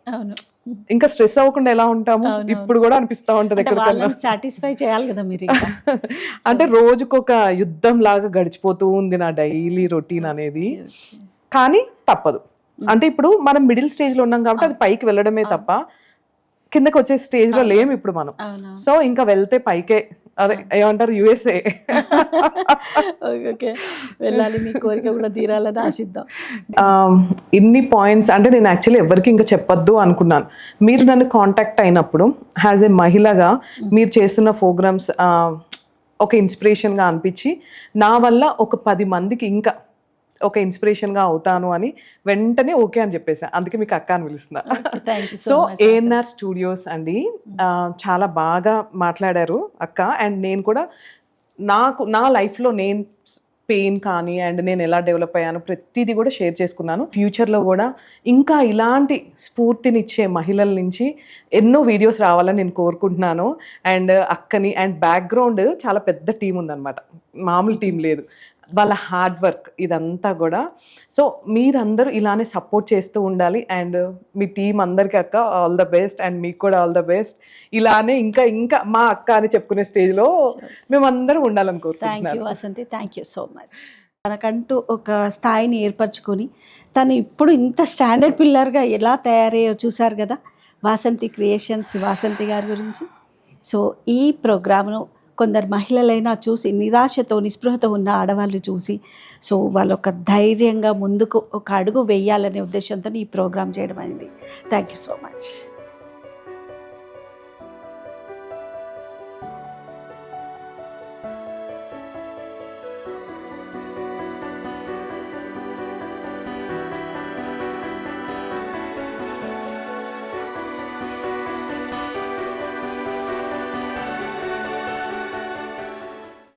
ఇంకా స్ట్రెస్ అవ్వకుండా ఎలా ఉంటాము ఇప్పుడు కూడా అనిపిస్తా ఉంటది ఎక్కడికన్నా. సాటిస్ఫై చేయాలి కదా మీరు. అంటే రోజుకొక యుద్ధం లాగా గడిచిపోతూ ఉంది నా డైలీ రొటీన్ అనేది. కానీ తప్పదు. అంటే ఇప్పుడు మనం మిడిల్ స్టేజ్ లో ఉన్నాం కాబట్టి అది పైకి వెళ్ళడమే తప్ప కిందకి వచ్చే స్టేజ్ లో లేము ఇప్పుడు మనం. సో ఇంకా వెళ్తే పైకే, అదే ఏమంటారు USA. ఓకే, వెళ్ళాలి, మీ కోరిక కూడా తీరాలని ఆశిద్దాం. ఇన్ని పాయింట్స్ అంటే నేను యాక్చువల్లీ ఎవరికి ఇంకా చెప్పొద్దు అనుకున్నాను. మీరు నన్ను కాంటాక్ట్ అయినప్పుడు యాజ్ ఏ మహిళగా మీరు చేస్తున్న ప్రోగ్రామ్స్ ఒక ఇన్స్పిరేషన్గా అనిపించి నా వల్ల ఒక 10 మందికి ఇంకా ఒక ఇన్స్పిరేషన్గా అవుతాను అని వెంటనే ఓకే అని చెప్పేసా. అందుకే మీకు అక్క అని పిలుస్తున్నా. సో ANR స్టూడియోస్ అండి, చాలా బాగా మాట్లాడారు అక్క. అండ్ నేను కూడా నా లైఫ్లో నేను పెయిన్ కానీ అండ్ నేను ఎలా డెవలప్ అయ్యాను ప్రతిదీ కూడా షేర్ చేసుకున్నాను. ఫ్యూచర్లో కూడా ఇంకా ఇలాంటి స్ఫూర్తినిచ్చే మహిళల నుంచి ఎన్నో వీడియోస్ రావాలని నేను కోరుకుంటున్నాను. అండ్ అక్కని అండ్ బ్యాక్గ్రౌండ్ చాలా పెద్ద టీం ఉందన్నమాట, మామూలు టీం లేదు. వాళ్ళ హార్డ్ వర్క్ ఇదంతా కూడా. సో మీరందరూ ఇలానే సపోర్ట్ చేస్తూ ఉండాలి. అండ్ మీ టీం అందరికీ అక్క ఆల్ ద బెస్ట్, అండ్ మీకు కూడా ఆల్ ద బెస్ట్. ఇలానే ఇంకా ఇంకా మా అక్క అని చెప్పుకునే స్టేజ్లో మేమందరం ఉండాలని కోరుకుంటున్నాను. Thank you Vasanthi, thank you so much. తనకంటూ ఒక స్థాయిని ఏర్పరచుకొని తను ఇప్పుడు ఇంత స్టాండర్డ్ పిల్లర్గా ఎలా తయారయ్యో చూశారు కదా వాసంతి క్రియేషన్స్ వాసంతి గారి గురించి. సో ఈ ప్రోగ్రామ్ను కొందరు మహిళలైనా చూసి నిరాశతో నిస్పృహతో ఉన్న ఆడవాళ్ళు చూసి సో వాళ్ళు ఒక ధైర్యంగా ముందుకు ఒక అడుగు వేయాలనే ఉద్దేశంతో ఈ ప్రోగ్రాం చేయడం అయింది. Thank you so much.